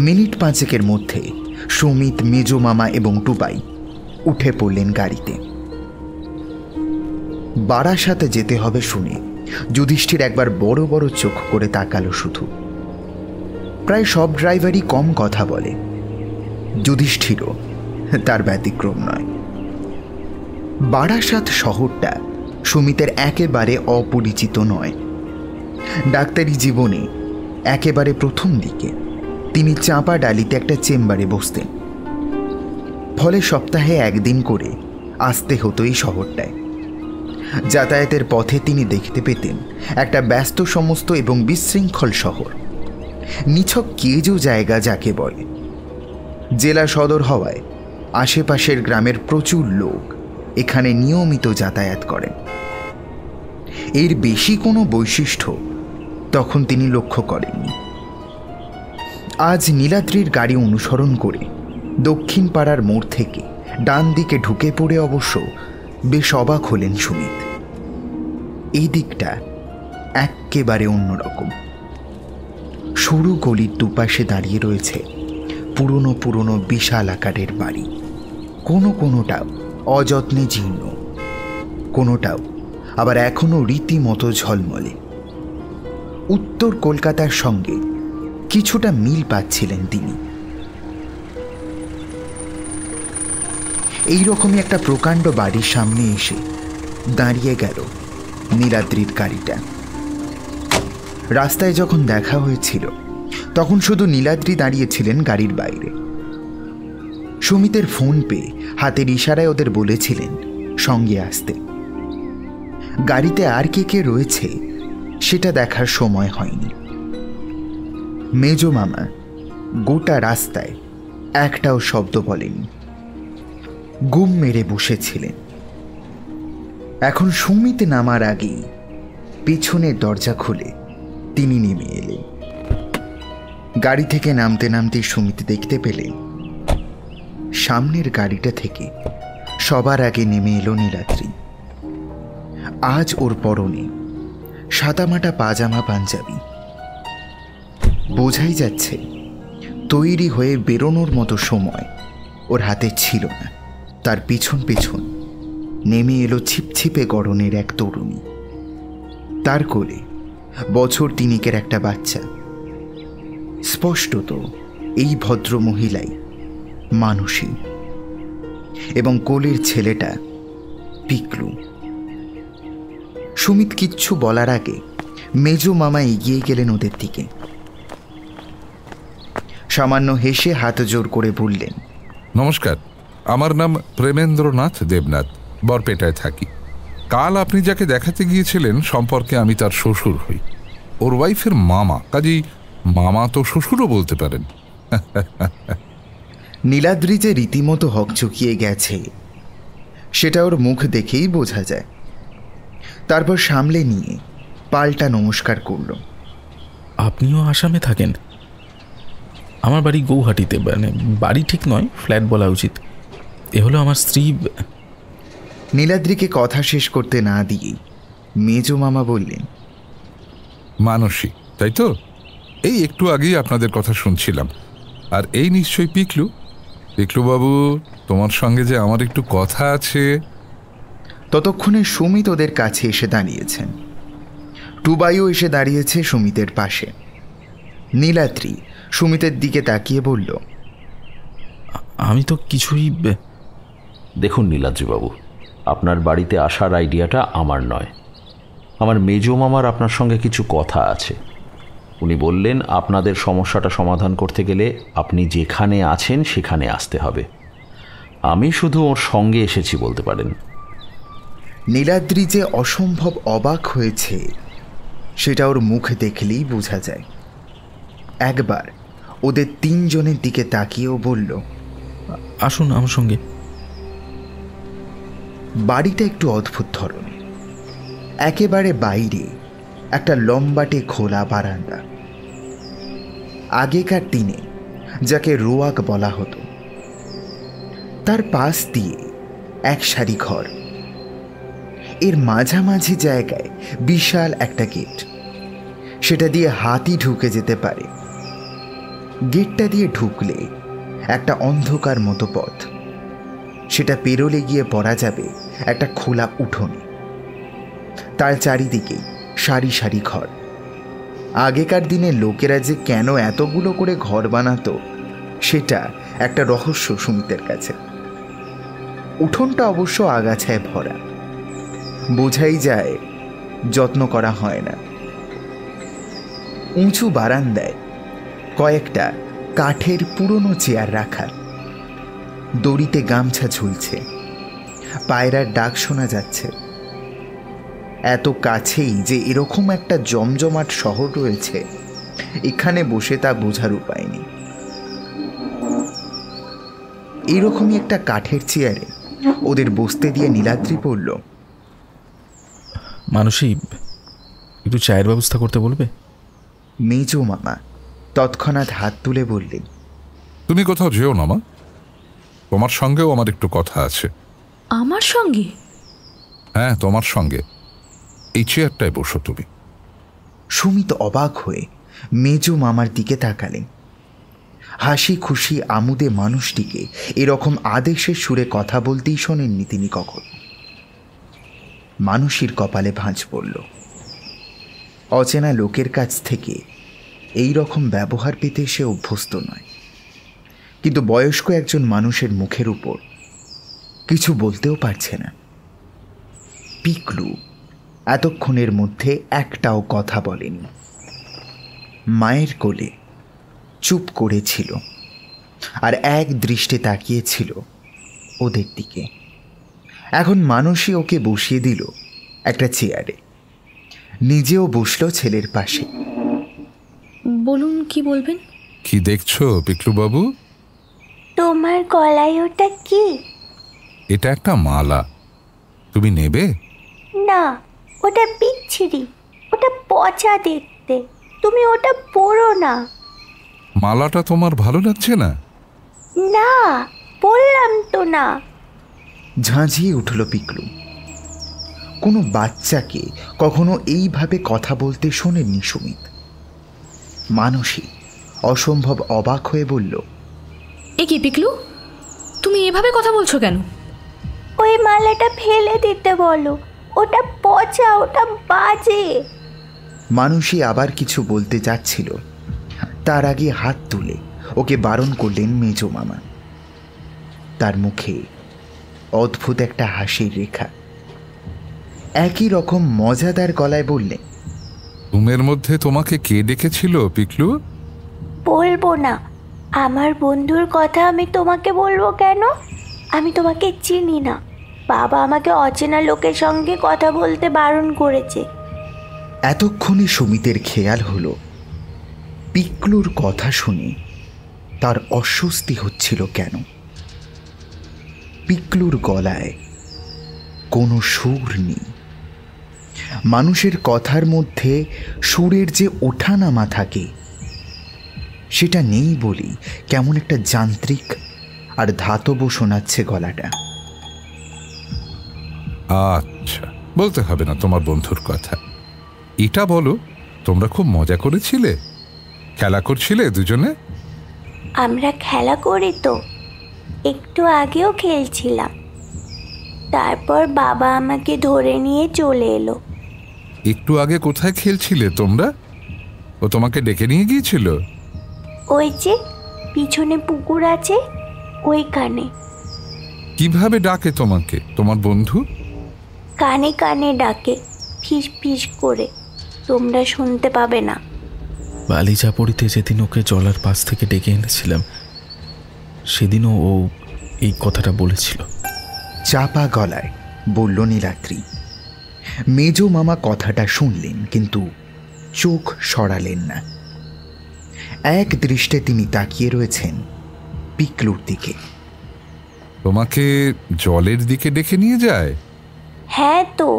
মিনিট পাঁচেকের মধ্যে সুমিত, মেজ মামা এবং টুবাই উঠে পড়লেন গাড়িতে। বারাসাতে যেতে হবে শুনে যুধিষ্ঠির একবার বড় বড় চোখ করে তাকালো শুধু। প্রায় সব ড্রাইভারই কম কথা বলে, যুধিষ্ঠিরও তার ব্যতিক্রম নয়। বারাসাত শহরটা সুমিতের একেবারে অপরিচিত নয়। ডাক্তারি জীবনে একেবারে প্রথম দিকে তিনি চাঁপা ডালিতে একটা চেম্বারে বসতেন, ফলে সপ্তাহে একদিন করে আসতে হতো এই শহরটায়। যাতায়াতের পথে তিনি দেখতে পেতেন একটা ব্যস্ত সমস্ত এবং বিশৃঙ্খল শহর, নিছক কেজো জায়গা যাকে বলে। জেলা সদর হওয়ায় আশেপাশের গ্রামের প্রচুর লোক এখানে নিয়মিত যাতায়াত করেন। এর বেশি কোনো বৈশিষ্ট্য তখন তিনি লক্ষ্য করেননি। আজ নীলাদ্রির গাড়ি অনুসরণ করে দক্ষিণ পাড়ার মোড় থেকে ডান দিকে ঢুকে পড়ে অবশ্য বেশ অবাক হলেন সুমিত। এই দিকটা একেবারে অন্যরকম। সরু গলির দুপাশে দাঁড়িয়ে রয়েছে পুরনো পুরনো বিশাল আকারের বাড়ি, কোনোটাও অযত্নে জীর্ণ, কোনোটাও আবার এখনো রীতিমতো ঝলমলে। উত্তর কলকাতার সঙ্গে কিছুটা মিল পাচ্ছিলেন তিনি। এইরকমই একটা প্রকাণ্ড বাড়ির সামনে এসে দাঁড়িয়ে গেল নীলাদ্রির গাড়িটা। রাস্তায় যখন দেখা হয়েছিল তখন শুধু নীলাদ্রি দাঁড়িয়েছিলেন গাড়ির বাইরে। সুমিতের ফোন পেয়ে হাতের ইশারায় ওদের বলেছিলেন সঙ্গে আসতে। গাড়িতে আর কে কে রয়েছে সেটা দেখার সময় হয়নি। মেজ মামা গোটা রাস্তায় একটাও শব্দ বলেনি, গুম মেরে বসেছিলেন। এখন সুমিত নামার আগেই পেছনের দরজা খুলে তিনি নেমে এলেন। গাড়ি থেকে নামতে নামতে সুমিত দেখতে পেলেন সামনের গাড়িটা থেকে সবার আগে নেমে এলো নীলাদ্রি। আজ ওর পরনে সাদামাটা পাজামা পাঞ্জাবি। বোঝাই যাচ্ছে তৈরি হয়ে বেরোনোর মতো সময় ওর হাতে ছিল না। তার পিছন পিছন নেমে এলো ছিপছিপে গড়নের এক তরুণী। তার কোলে বছর তিনেকের একটা বাচ্চা। স্পষ্টত এই ভদ্র মহিলাই মানসী, এবং কোলের ছেলেটা পিকলু। সুমিত কিচ্ছু বলার আগে মেজ মামা এগিয়ে গেলেন ওদের দিকে। সামান্য হেসে হাত জোর করে বললেন, নমস্কার, আমার নাম প্রেমেন্দ্রনাথ দেবনাথ, বরপেটায় থাকি। কাল আপনি যাকে দেখাতে গিয়েছিলেন সম্পর্কে আমি তার শ্বশুর হই, ওর ওয়াইফের মামা, কাজেই মামা তো শ্বশুরও বলতে পারেন। নীলাদ্রি যে রীতিমতো হকচকিয়ে গেছে সেটা ওর মুখ দেখেই বোঝা যায়। তারপর সামলে নিয়ে পাল্টা নমস্কার করল। আপনিও আসামে থাকেন? আমার বাড়ি গৌহাটিতে, মানে বাড়ি ঠিক নয়, ফ্ল্যাট বলা উচিত। এ হলো আমার স্ত্রী। নীলাদ্রিকে কথা শেষ করতে না দিয়েই মেজ মামা বললেন, মানসী, তাই তো? এই একটু আগেই আপনাদের কথা শুনছিলাম। আর এই নিশ্চয়ই পিকলু। পিকলু বাবু, তোমার সঙ্গে যে আমার একটু কথা আছে। ততক্ষণে সুমিত ওদের কাছে এসে দাঁড়িয়েছেন। টুবাইও এসে দাঁড়িয়েছে সুমিতের পাশে। নীলাদ্রি সুমিতের দিকে তাকিয়ে বলল, আমি তো কিছুই। দেখুন নীলাদ্রিবাবু, আপনার বাড়িতে আসার আইডিয়াটা আমার নয়। আমার মেজো মামার আপনার সঙ্গে কিছু কথা আছে। উনি বললেন আপনাদের সমস্যাটা সমাধান করতে গেলে আপনি যেখানে আছেন সেখানে আসতে হবে। আমি শুধু ওর সঙ্গে এসেছি বলতে পারেন। নীলাদ্রি যে অসম্ভব অবাক হয়েছে সেটা ওর মুখ দেখলেই বোঝা যায়। একবার ওদের তিনজনের দিকে তাকিয়েও বলল, আসুন আমার সঙ্গে। বাড়িটা একটু অদ্ভুত ধরনের। একেবারে বাইরে একটা লম্বাটে খোলা বারান্দা। আগেকার দিনে যাকে রোয়াক বলা হতো, তার পাশ দিয়ে এক সারি ঘর। এর মাঝামাঝি জায়গায় বিশাল একটা গেট, সেটা দিয়ে হাতি ঢুকে যেতে পারে। গেটটা দিয়ে ঢুকলে একটা অন্ধকার মতো পথ, সেটা পেরোলে গিয়ে পড়া যাবে একটা খোলা উঠোনে। তার চারিদিকে সারি সারি ঘর। আগেকার দিনে লোকেরা যে কেন এতগুলো করে ঘর বানাতো সেটা একটা রহস্য সুমিতের কাছে। উঠোনটা অবশ্য আগাছায় ভরা, বোঝাই যায় যত্ন করা হয় না। উঁচু বারান্দায় কয়েকটা কাঠের পুরনো চেয়ার রাখা, দড়িতে গামছা ঝুলছে, পায়রার ডাক শোনা যাচ্ছে। এত কাছেই যে এরকম একটা জমজমাট শহর রয়েছে এখানে বসে তা বোঝার উপায় নেই। এরকমই একটা কাঠের চেয়ারে ওদের বসতে দিয়ে নীলাদ্রি বলল, মানসী, একটু চায়ের ব্যবস্থা করতে বলবে? মেজো মামা তৎক্ষণাৎ হাত তুলে বললেন, তুমি কোথাও যেও না মা, তোমার সঙ্গেও আমার একটু কথা আছে। আমার সঙ্গে? হ্যাঁ, তোমার সঙ্গে। এই চেয়ারটায় বসো তুমি। সুমিত অবাক হয়ে মেজো মামার দিকে তাকালেন। হাসি খুশি আমোদে মানুষটিকে এরকম আদেশের সুরে কথা বলতেই শোনেননি তিনি কখনো। মানুষের কপালে ভাঁজ পড়ল। অচেনা লোকের কাছ থেকে এই রকম ব্যবহার পেতে সে অভ্যস্ত নয়, কিন্তু বয়স্ক একজন মানুষের মুখের উপর কিছু বলতেও পারছে না। পিকলু এতক্ষণের মধ্যে একটাও কথা বলেনি। মায়ের কোলে চুপ করেছিল আর এক দৃষ্টে তাকিয়েছিল ওদের দিকে। এখন মানুষই ওকে বসিয়ে দিল একটা চেয়ারে, নিজেও বসল ছেলের পাশে। বলুন, কি বলবেন? কি দেখছো পিকলু বাবু? তোমার গলায় ওটা কি? এটা একটা মালা, তুমি নেবে? না, ওটা বিচ্ছিরি, ওটা পচা দেখতে, তুমি ওটা পরো না। মালাটা তোমার ভালো লাগছে না? না, বললাম তো না। ঝাঁঝিয়ে উঠল পিকলু। কোনো বাচ্চাকে কখনো এইভাবে কথা বলতে শোনেননি সুমিত। মানসী অসম্ভব অবাক হয়ে বলল, এ কি পিকলু, তুমি এভাবে কথা বলছো কেন? ওই মালাটা ফেলে দিতে বলো, ওটা পচা, ওটা বাজে। মানসী আবার কিছু বলতে যাচ্ছিল, তার আগে হাত তুলে ওকে বারণ করলেন মেজো মামা। তার মুখে অদ্ভুত একটা হাসির রেখা। একই রকম মজাদার গলায় বললেন, রুমের মধ্যে তোমাকে কে ডেকেছিল পিকলু? বলবো না, আমার বন্ধুর কথা আমি তোমাকে বলবো কেন? আমি তোমাকে চিনি না, বাবা আমাকে অচেনা লোকের সঙ্গে কথা বলতে বারণ করেছে। এতক্ষণে সুমিতের খেয়াল হলো পিকলুর কথা শুনে তার অস্বস্তি হচ্ছিল কেন। পিকলুর গলায় কোনো সুর নেই। মানুষের কথার মধ্যে সুরের যে ওঠানামা থাকে সেটা নেই বলেই কেমন একটা যান্ত্রিক আর ধাতব শোনাচ্ছে গলাটা। আচ্ছা, বলতে হবে না তোমার বন্ধুর কথা। এটা বলো, তোমরা খুব মজা করেছিলে, খেলা করছিলে দুজনে? আমরা খেলা করি তো, একটু আগেও খেলছিলাম। তারপর বাবা আমাকে ধরে নিয়ে চলে এলো। একটু আগে কোথায় খেলছিলে তোমরা? ও তোমাকে ডেকে নিয়ে গিয়েছিল? ওই যে পিছনে পুকুর আছে ওইখানে। কিভাবে ডাকে তোমাকে তোমার বন্ধু? কানে কানে ডাকে, ফিস ফিস করে, তোমরা শুনতে পাবে না। বালিচাপড়িতে যেদিন ওকে জলার পাশ থেকে ডেকে এনেছিলাম, সেদিনও ও এই কথাটা বলেছিল। চাপা গলায় বলল নীলাদ্রি। মেজো মামা কথাটা শুনলেন, কিন্তু চোখ সরালেন না। এক দৃষ্টে তিনি তাকিয়ে রয়েছেন পিকলুর দিকে। তোমাকে জলের দিকে ডেকে নিয়ে যায়? হ্যাঁ তো,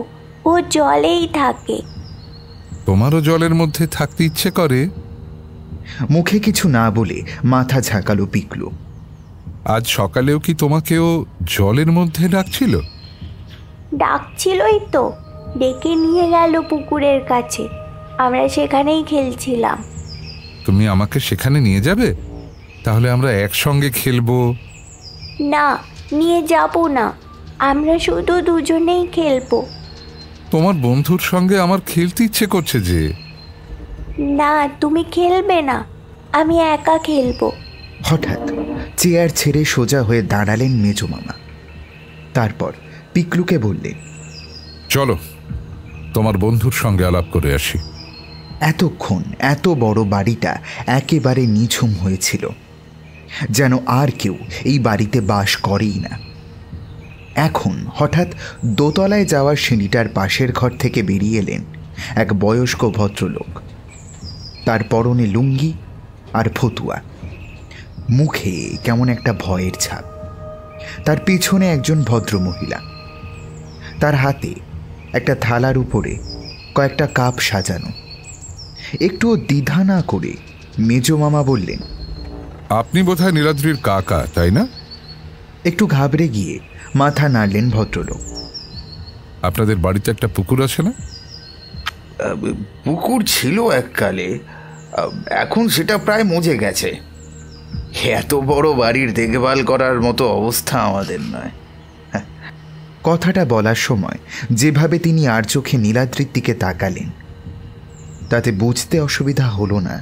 ও জলেই থাকে। তোমারও জলের মধ্যে থাকতে ইচ্ছে করে? মুখে কিছু না বলে মাথা ঝাঁকালো পিকলু। আজ সকালেও কি তোমাকেও জলের মধ্যে ডাকছিল? ডাকছিলই তো, ডেকে নিয়ে গেল পুকুরের কাছে, আমরা সেখানেই খেলছিলাম। তুমি আমাকে সেখানে নিয়ে যাবে? তাহলে আমরা একসঙ্গে খেলবো। না, নিয়ে যাব না, আমরা শুধু দুজনেই খেলবো। তোমার বন্ধুর সঙ্গে আমার খেলতে ইচ্ছে করছে যে। না, তুমি খেলবে না, আমি একা খেলবো। হঠাৎ চেয়ার ছেড়ে সোজা হয়ে দাঁড়ালেন মেজো মামা। তারপর পিকলুকে বললেন, চলো তোমার বন্ধুর সঙ্গে আলাপ করে আসি। এতক্ষণ এত বড় বাড়িটা একেবারে নিঝুম হয়েছিল, যেন আর কেউ এই বাড়িতে বাস করেই না। এখন হঠাৎ দোতলায় যাওয়ার সিঁড়িটার পাশের ঘর থেকে বেরিয়ে এলেন এক বয়স্ক ভদ্রলোক। তার পরনে লুঙ্গি আর ফতুয়া, মুখে কেমন একটা ভয়ের ছাপ। তার পিছনে একজন ভদ্রমহিলা, তার হাতে একটা থালার উপরে কয়েকটা কাপ সাজানো। একটুও দ্বিধা না করে মেজো মামা বললেন, আপনি বোধহয় নীলাদ্রির কাকা, তাই না? একটু ঘাবড়ে গিয়ে মাথা নাড়লেন ভদ্রলোক। আপনাদের বাড়িতে একটা পুকুর আছে না? পুকুর ছিল এককালে, এখন সেটা প্রায় মজে গেছে। এত বড় বাড়ির দেখভাল করার মতো অবস্থা আমাদের নয়। কথাটা বলার সময় যেভাবে তিনি আর চোখে নীলাদ্রির দিকে তাকালেন, তাতে বুঝতে অসুবিধা হলো না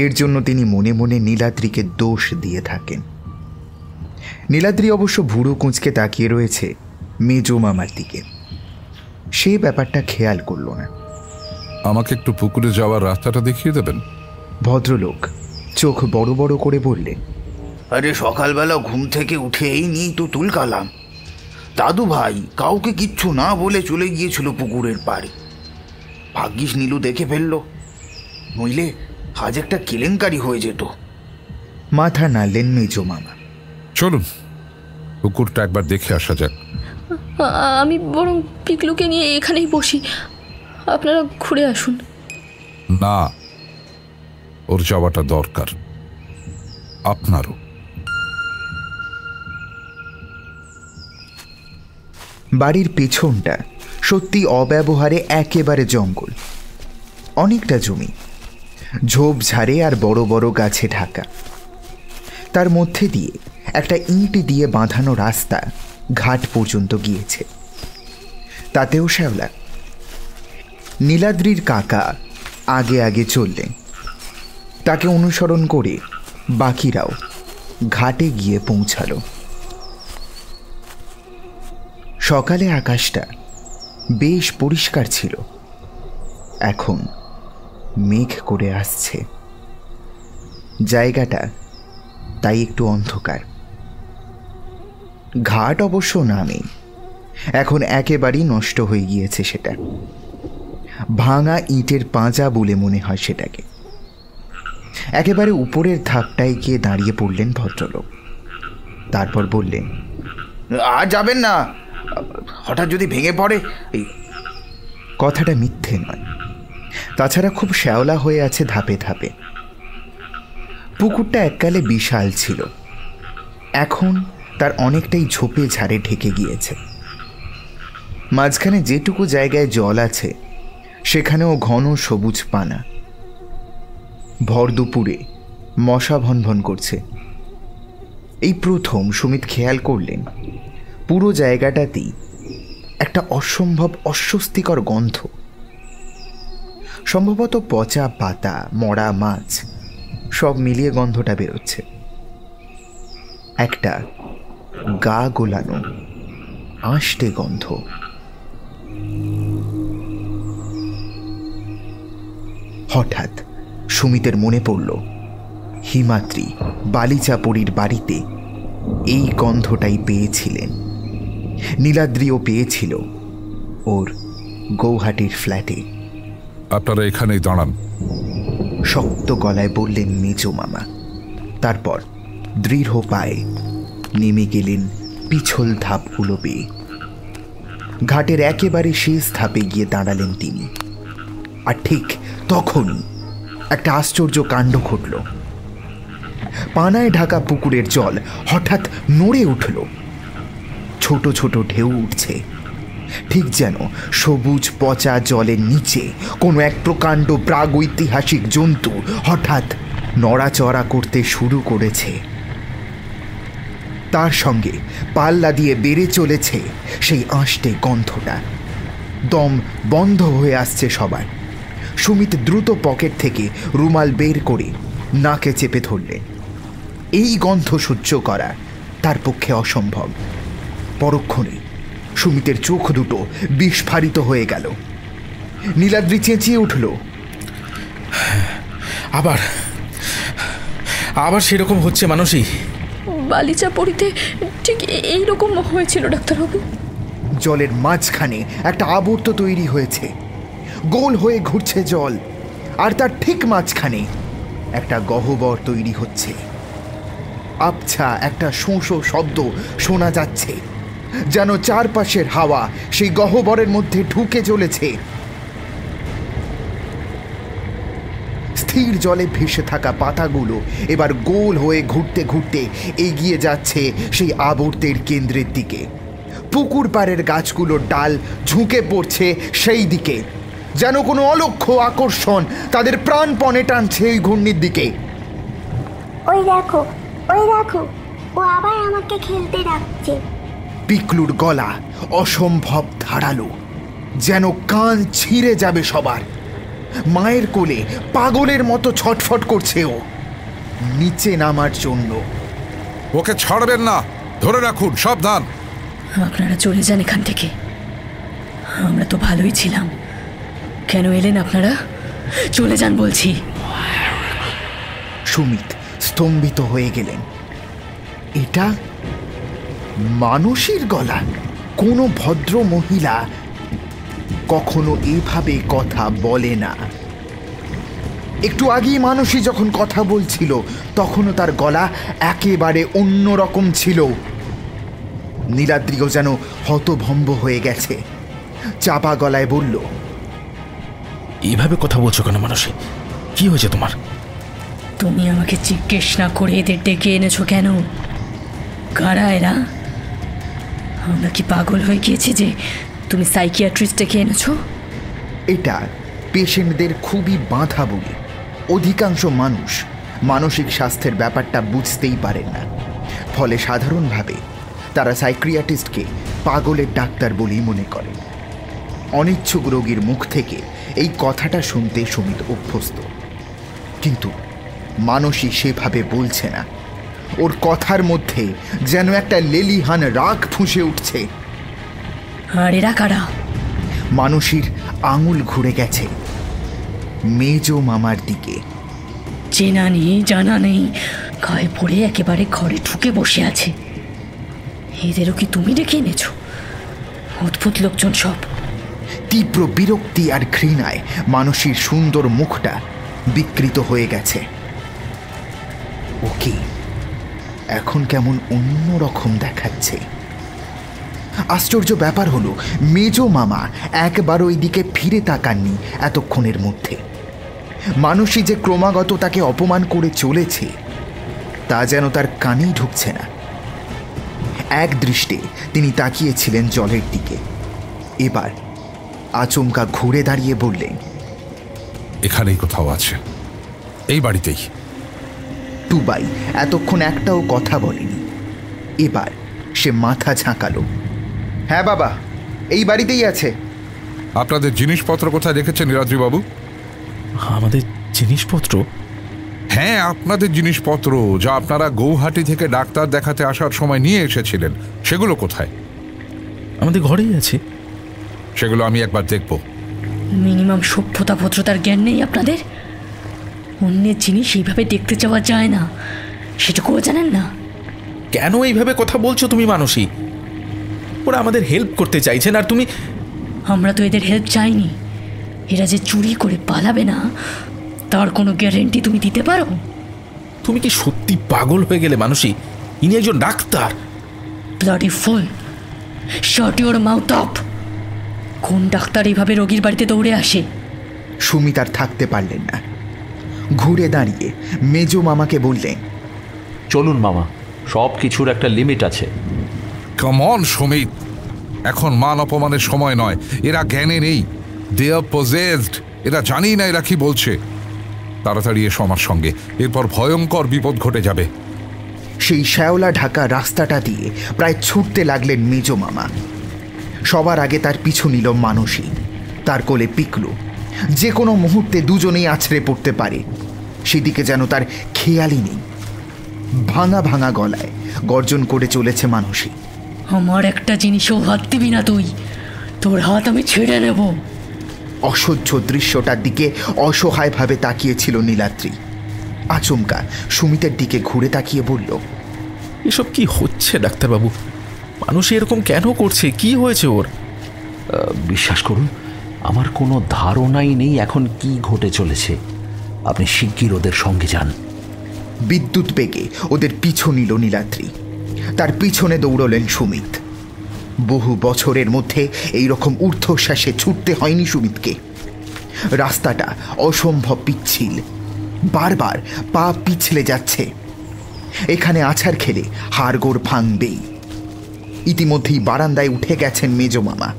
এর জন্য তিনি মনে মনে নীলাদ্রিকে দোষ দিয়ে থাকেন। নীলাদ্রি অবশ্য ভুরু কুঁচকে তাকিয়ে রয়েছে মেজো মামার দিকে, সে ব্যাপারটা খেয়াল করল না। আমাকে একটু পুকুরে যাওয়ার রাস্তাটা দেখিয়ে দেবেন? ভদ্রলোক চোখ বড় বড় করে বললেন, আরে সকালবেলা ঘুম থেকে উঠে এই নিয়েই তো তুলকালাম। দাদু ভাই কাউকে কিচ্ছু না বলে চলে গিয়েছিল পুকুরের পাড়ে। ভাগ্যিস নীলু দেখে ফেললো, নইলে আজ একটা কেলেঙ্কারি হয়ে যেত। মাথা নাড়লেন মেজো মামা। চলুন পুকুরটা একবার দেখে আসা যাক। আমি বরং পিকলুকে নিয়ে এখানেই বসি, আপনারা ঘুরে আসুন। না, ওর যাওয়াটা দরকার, আপনারও। বাড়ির পেছনটা সত্যি অব্যবহারে একেবারে জঙ্গল। অনেকটা জমি ঝোপঝাড়ে আর বড় বড় গাছে ঢাকা। তার মধ্যে দিয়ে একটা ইঁট দিয়ে বাঁধানো রাস্তা ঘাট পর্যন্ত গিয়েছে, তাতেও শ্যাওলা। নীলাদ্রির কাকা আগে আগে চললেন, তাকে অনুসরণ করে বাকিরাও ঘাটে গিয়ে পৌঁছালো। সকালে আকাশটা বেশ পরিষ্কার ছিল, এখন মেঘ করে আসছে। জায়গাটা তাই একটু অন্ধকার। ঘাট অবশ্য না নেই, এখন একেবারেই নষ্ট হয়ে গিয়েছে সেটা। ভাঙা ইটের পাঁজা বলে মনে হয় সেটাকে। একেবারে উপরের ধাপটায় গিয়ে দাঁড়িয়ে পড়লেন ভদ্রলোক। তারপর বললেন, আর যাবেন না, হঠাৎ যদি ভেঙে পড়ে। কথাটা মিথ্যে নয়, তাছাড়া খুব শ্যাওলা হয়ে আছে ধাপে ধাপে। পুকুরটা এককালে বিশাল ছিল, এখন তার অনেকটাই ঝোপে ঝাড়ে ঢেকে গিয়েছে। মাঝখানে যেটুকু জায়গায় জল আছে সেখানেও ঘন সবুজ পানা। ভর দুপুরে মশা ভনভন করছে। এই প্রথম সুমিত খেয়াল করলেন পুরো জায়গাটাতেই একটা অসম্ভব অস্বস্তিকর গন্ধ। সম্ভবত পচা পাতা, মরা মাছ সব মিলিয়ে গন্ধটা বেরোচ্ছে। একটা গা গোলানো আষ্টে গন্ধ। হঠাৎ সুমিতের মনে পড়ল হিমাদ্রি বালিচাপড়ির বাড়িতে এই গন্ধটাই পেয়েছিলেন। নীলাদ্রিও পেয়েছিল ওর গৌহাটির ফ্ল্যাটে। আপনারা এখানেই দাঁড়ান, শক্ত গলায় বললেন মেজো মামা। তারপর দৃঢ় পায়ে নেমে গেলেন পিছল ধাপগুলো বেয়ে। ঘাটের একেবারে শেষ ধাপে গিয়ে দাঁড়ালেন তিনি। আর ঠিক তখনই একটা আশ্চর্য কাণ্ড ঘটল। পানায় ঢাকা পুকুরের জল হঠাৎ নড়ে উঠল। ছোট ছোট ঢেউ উঠছে, ঠিক যেন সবুজ পচা জলের নিচে কোনো এক প্রকাণ্ড প্রাগৈতিহাসিক জন্তু হঠাৎ নড়াচড়া করতে শুরু করেছে। তার সঙ্গে পাল্লা দিয়ে বেড়ে চলেছে সেই আষ্টে গন্ধটা। দম বন্ধ হয়ে আসছে সবার। সুমিত দ্রুত পকেট থেকে রুমাল বের করে নাকে চেপে ধরলেন। এই গন্ধ সহ্য করা তার পক্ষে অসম্ভব। পরক্ষণে সুমিতের চোখ দুটো বিস্ফারিত হয়ে গেল। নীলাদ্রি চেঁচিয়ে উঠল, আবার আবার সেরকম হচ্ছে মানসী? বালিচাপড়িতে ঠিক এইরকম হয়েছিল ডাক্তারবাবু। জলের মাঝখানে একটা আবর্ত তৈরি হয়েছে, গোল হয়ে ঘুরছে জল, আর তার ঠিক মাঝখানে একটা গহ্বর তৈরি হচ্ছে। আবছা একটা শোঁ শব্দ শোনা যাচ্ছে, যেন চারপাশের হাওয়া সেই গহ্বরের মধ্যে ঢুকে চলেছে। স্থির জলে ভেসে থাকা পাতাগুলো এবার গোল হয়ে ঘুরতে ঘুরতে এগিয়ে যাচ্ছে সেই আবর্তের কেন্দ্রের দিকে। পুকুর পাড়ের গাছগুলোর ডাল ঝুঁকে পড়ছে সেই দিকে, যেন কোনো অলক্ষ্য আকর্ষণ তাদের প্রাণপণে টানছে এই ঘূর্ণির দিকে। ওই দেখো, ওই দেখো, ও আবার আমাকে খেলতে ডাকছে। পিকলুর গলা অসম্ভব ধারালো, যেন কান ছিঁড়ে যাবে সবার। মায়ের কোলে পাগলের মতো ছটফট করছে ও নিচে নামার জন্য। ওকে ছাড়বেন না, ধরে রাখুন, সাবধান। আপনারা চলে যান এখান থেকে, আমরা তো ভালোই ছিলাম। কেন এলেন আপনারা? চলে যান বলছি। সুমিত স্তম্ভিত হয়ে গেলেন। এটা মানসীর গলা। কোনো ভদ্র মহিলা কখনো এভাবে কথা বলে না। একটু আগেই মানসী যখন কথা বলছিল তখনও তার গলা একেবারে অন্যরকম ছিল। নীলাদ্রিও যেন হতভম্ব হয়ে গেছে। চাপা গলায় বলল, এভাবে কথা বলছো কেন মানসী? কি হয়েছে তোমার? তুমি আমাকে জিজ্ঞেস না করে এদের ডেকে এনেছো কেন? কারা এরা? আমরা কি পাগল হয়ে গিয়েছি যে তুমি সাইকিয়াট্রিস্ট ডেকে এনেছো? এটা পেশেন্টদের খুবই বাঁধা বলে। অধিকাংশ মানুষ মানসিক স্বাস্থ্যের ব্যাপারটা বুঝতেই পারেন না, ফলে সাধারণভাবে তারা সাইকিয়াট্রিস্টকে পাগলের ডাক্তার বলেই মনে করেন। অনিচ্ছুক রোগীর মুখ থেকে এই কথাটা শুনতে সুমিত অভ্যস্ত, কিন্তু মানসী সেভাবে বলছে না। ওর কথার মধ্যে যেন একটা লেলিহান রাগ ফুঁসে উঠছে। আর এরা কারা? মানসীর আঙুল ঘুরে গেছে মেজো মামার দিকে। চেনা নেই, জানা নেই, গায়ে পড়ে একেবারে ঘরে ঢুকে বসে আছে। এদেরও কি তুমি ডেকে এনেছো? অদ্ভুত লোকজন সব। তীব্র বিরক্তি আর ঘৃণায় মানসীর সুন্দর মুখটা বিকৃত হয়ে গেছে। ওকে এখন কেমন অন্যরকম দেখাচ্ছে। আশ্চর্য ব্যাপার হলো, মেজো মামা একবার ওই দিকে ফিরে তাকাননি এতক্ষণের মধ্যে। মানসী যে ক্রমাগত তাকে অপমান করে চলেছে তা যেন তার কানেই ঢুকছে না। এক দৃষ্টে তিনি তাকিয়েছিলেন জলের দিকে। এবার আচমকা ঘুরে দাঁড়িয়ে বললেন, এখানেই কোথাও আছে, এই বাড়িতেই। টুবাই এতক্ষণ একটাও কথা বলেনি। এবার সে মাথা ঝাঁকালো। হ্যাঁ বাবা, এই বাড়িতেই আছে। আপনাদের জিনিসপত্র কোথায় রেখেছেন নীলাদ্রিবাবু? আমাদের জিনিসপত্র? হ্যাঁ, আপনাদের জিনিসপত্র যা আপনারা গৌহাটি থেকে ডাক্তার দেখাতে আসার সময় নিয়ে এসেছিলেন, সেগুলো কোথায়? আমাদের ঘরেই আছে। সেগুলো আমি একবার দেখব। মিনিমাম সভ্যতা ভদ্রতার জ্ঞান নেই আপনাদের? অন্যের জিনিস এইভাবে দেখতে চাওয়া যায় না, সেটুকুও জানেন না? কেন এইভাবে কথা বলছো তুমি মানসী? ওরা আমাদের হেল্প করতে চাইছেন আর তুমি... আমরা তো এদের হেল্প চাইনি। এরা যে চুরি করে পালাবে না তার কোনো গ্যারেন্টি তুমি দিতে পারো? তুমি কি সত্যি পাগল হয়ে গেলে মানসী? ইনি একজন doctor. Bloody fool, shut your mouth up. কোন ডাক্তার এইভাবে রোগীর বাড়িতে দৌড়ে আসে? সুমিত আর থাকতে পারলেন না। ঘুরে দাঁড়িয়ে মেজো মামাকে বললেন, চলুন মামা, সব কিছুর একটা লিমিট আছে। কাম অন সুমিত, এখন মান অপমানের সময় নয়। এরা জ্ঞানে নেই, দে আর পজেসড। এরা জানি না এরা কি বলছে। তাড়াতাড়ি এসো আমার সঙ্গে, এরপর ভয়ঙ্কর বিপদ ঘটে যাবে। সেই শ্যাওলা ঢাকা রাস্তাটা দিয়ে প্রায় ছুটতে লাগলেন মেজো মামা। সবার আগে তার পিছু নিল মানসী, তার কোলে পিকলু। যে কোনো মুহূর্তে দুজনেই আছড়ে পড়তে পারে, সেদিকে যেন তার খেয়ালই নেই। ভাঙা ভাঙা গলায় গর্জন করে চলেছে মানসী, আমার একটা জিনিসও হাত দিবি না তুই, তোর হাত আমি ছেড়ে নেব। অসহ্য দৃশ্যটার দিকে অসহায়ভাবে তাকিয়েছিল নীলাদ্রি। আচমকা সুমিতের দিকে ঘুরে তাকিয়ে বলল, এসব কি হচ্ছে ডাক্তারবাবু? মানুষ এরকম কেন করছে? কি হয়েছে ওর? বিশ্বাস করুন, আমার কোনো ধারণাই নেই এখন কি ঘটে চলেছে। আপনি শিগগির ওদের সঙ্গে যান। বিদ্যুৎ বেগে ওদের পিছু নিল নীলাদ্রি। তার পিছনে দৌড়লেন সুমিত। বহু বছরের মধ্যে এইরকম ঊর্ধ্বশ্বাসে ছুটতে হয়নি সুমিতকে। রাস্তাটা অসম্ভব পিচ্ছিল, বারবার পা পিছলে যাচ্ছে। এখানে আছাড় খেলে হাড়গোড় ভাঙবেই। ইতিমধ্যেই বারান্দায় উঠে গেছেন মেজো মামা।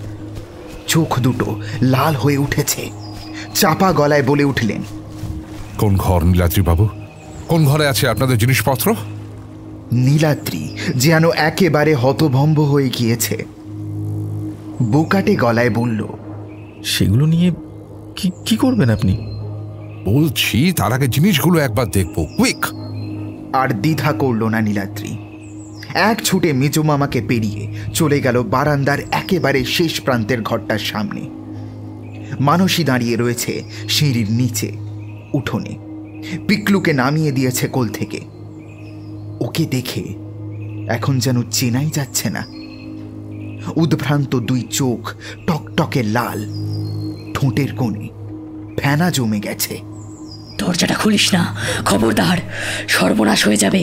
চোখ দুটো লাল হয়ে উঠেছে। চাপা গলায় বলে উঠলেন, কোন ঘর নীলাদ্রিবাবু? কোন ঘরে আছে আপনাদের জিনিসপত্র? নীলাদ্রি যেন একেবারে হতভম্ব হয়ে গিয়েছে। বোকাটে গলায় বলল, সেগুলো নিয়ে কি করবেন আপনি? বলছি তার আগে জিনিসগুলো একবার দেখবো, কুইক। আর দ্বিধা করল না নীলাদ্রি। এক ছুটে মেজো মামাকে পেরিয়ে চলে গেল বারান্দার একেবারে শেষ প্রান্তের ঘরটার সামনে। মানসী দাঁড়িয়ে রয়েছে সিঁড়ির নিচে উঠোনে। পিকলুকে নামিয়ে দিয়েছে কোল থেকে। ওকে দেখে এখন যেন চেনাই যাচ্ছে না। উদ্ভ্রান্ত দুই চোখ টকটকে লাল, ঠোঁটের কোণে ফেনা জমে গেছে। দরজাটা খুলিস না, খবরদার, সর্বনাশ হয়ে যাবে।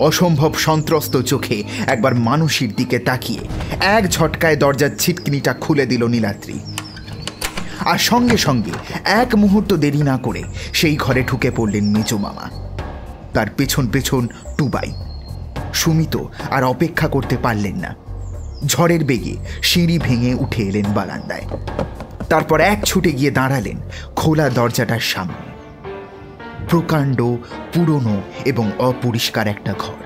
অসম্ভব সন্ত্রস্ত চোখে একবার মানসীর দিকে তাকিয়ে এক ঝটকায় দরজার ছিটকিনিটা খুলে দিল নীলাদ্রি। আর সঙ্গে সঙ্গে এক মুহূর্ত দেরি না করে সেই ঘরে ঢুকে পড়লেন মেজো মামা। তার পেছন পেছন টুবাই। সুমিত আর অপেক্ষা করতে পারলেন না। ঝড়ের বেগে সিঁড়ি ভেঙে উঠে এলেন বারান্দায়। তারপর এক ছুটে গিয়ে দাঁড়ালেন খোলা দরজাটার সামনে। প্রকাণ্ড, পুরনো এবং অপরিষ্কার একটা ঘর।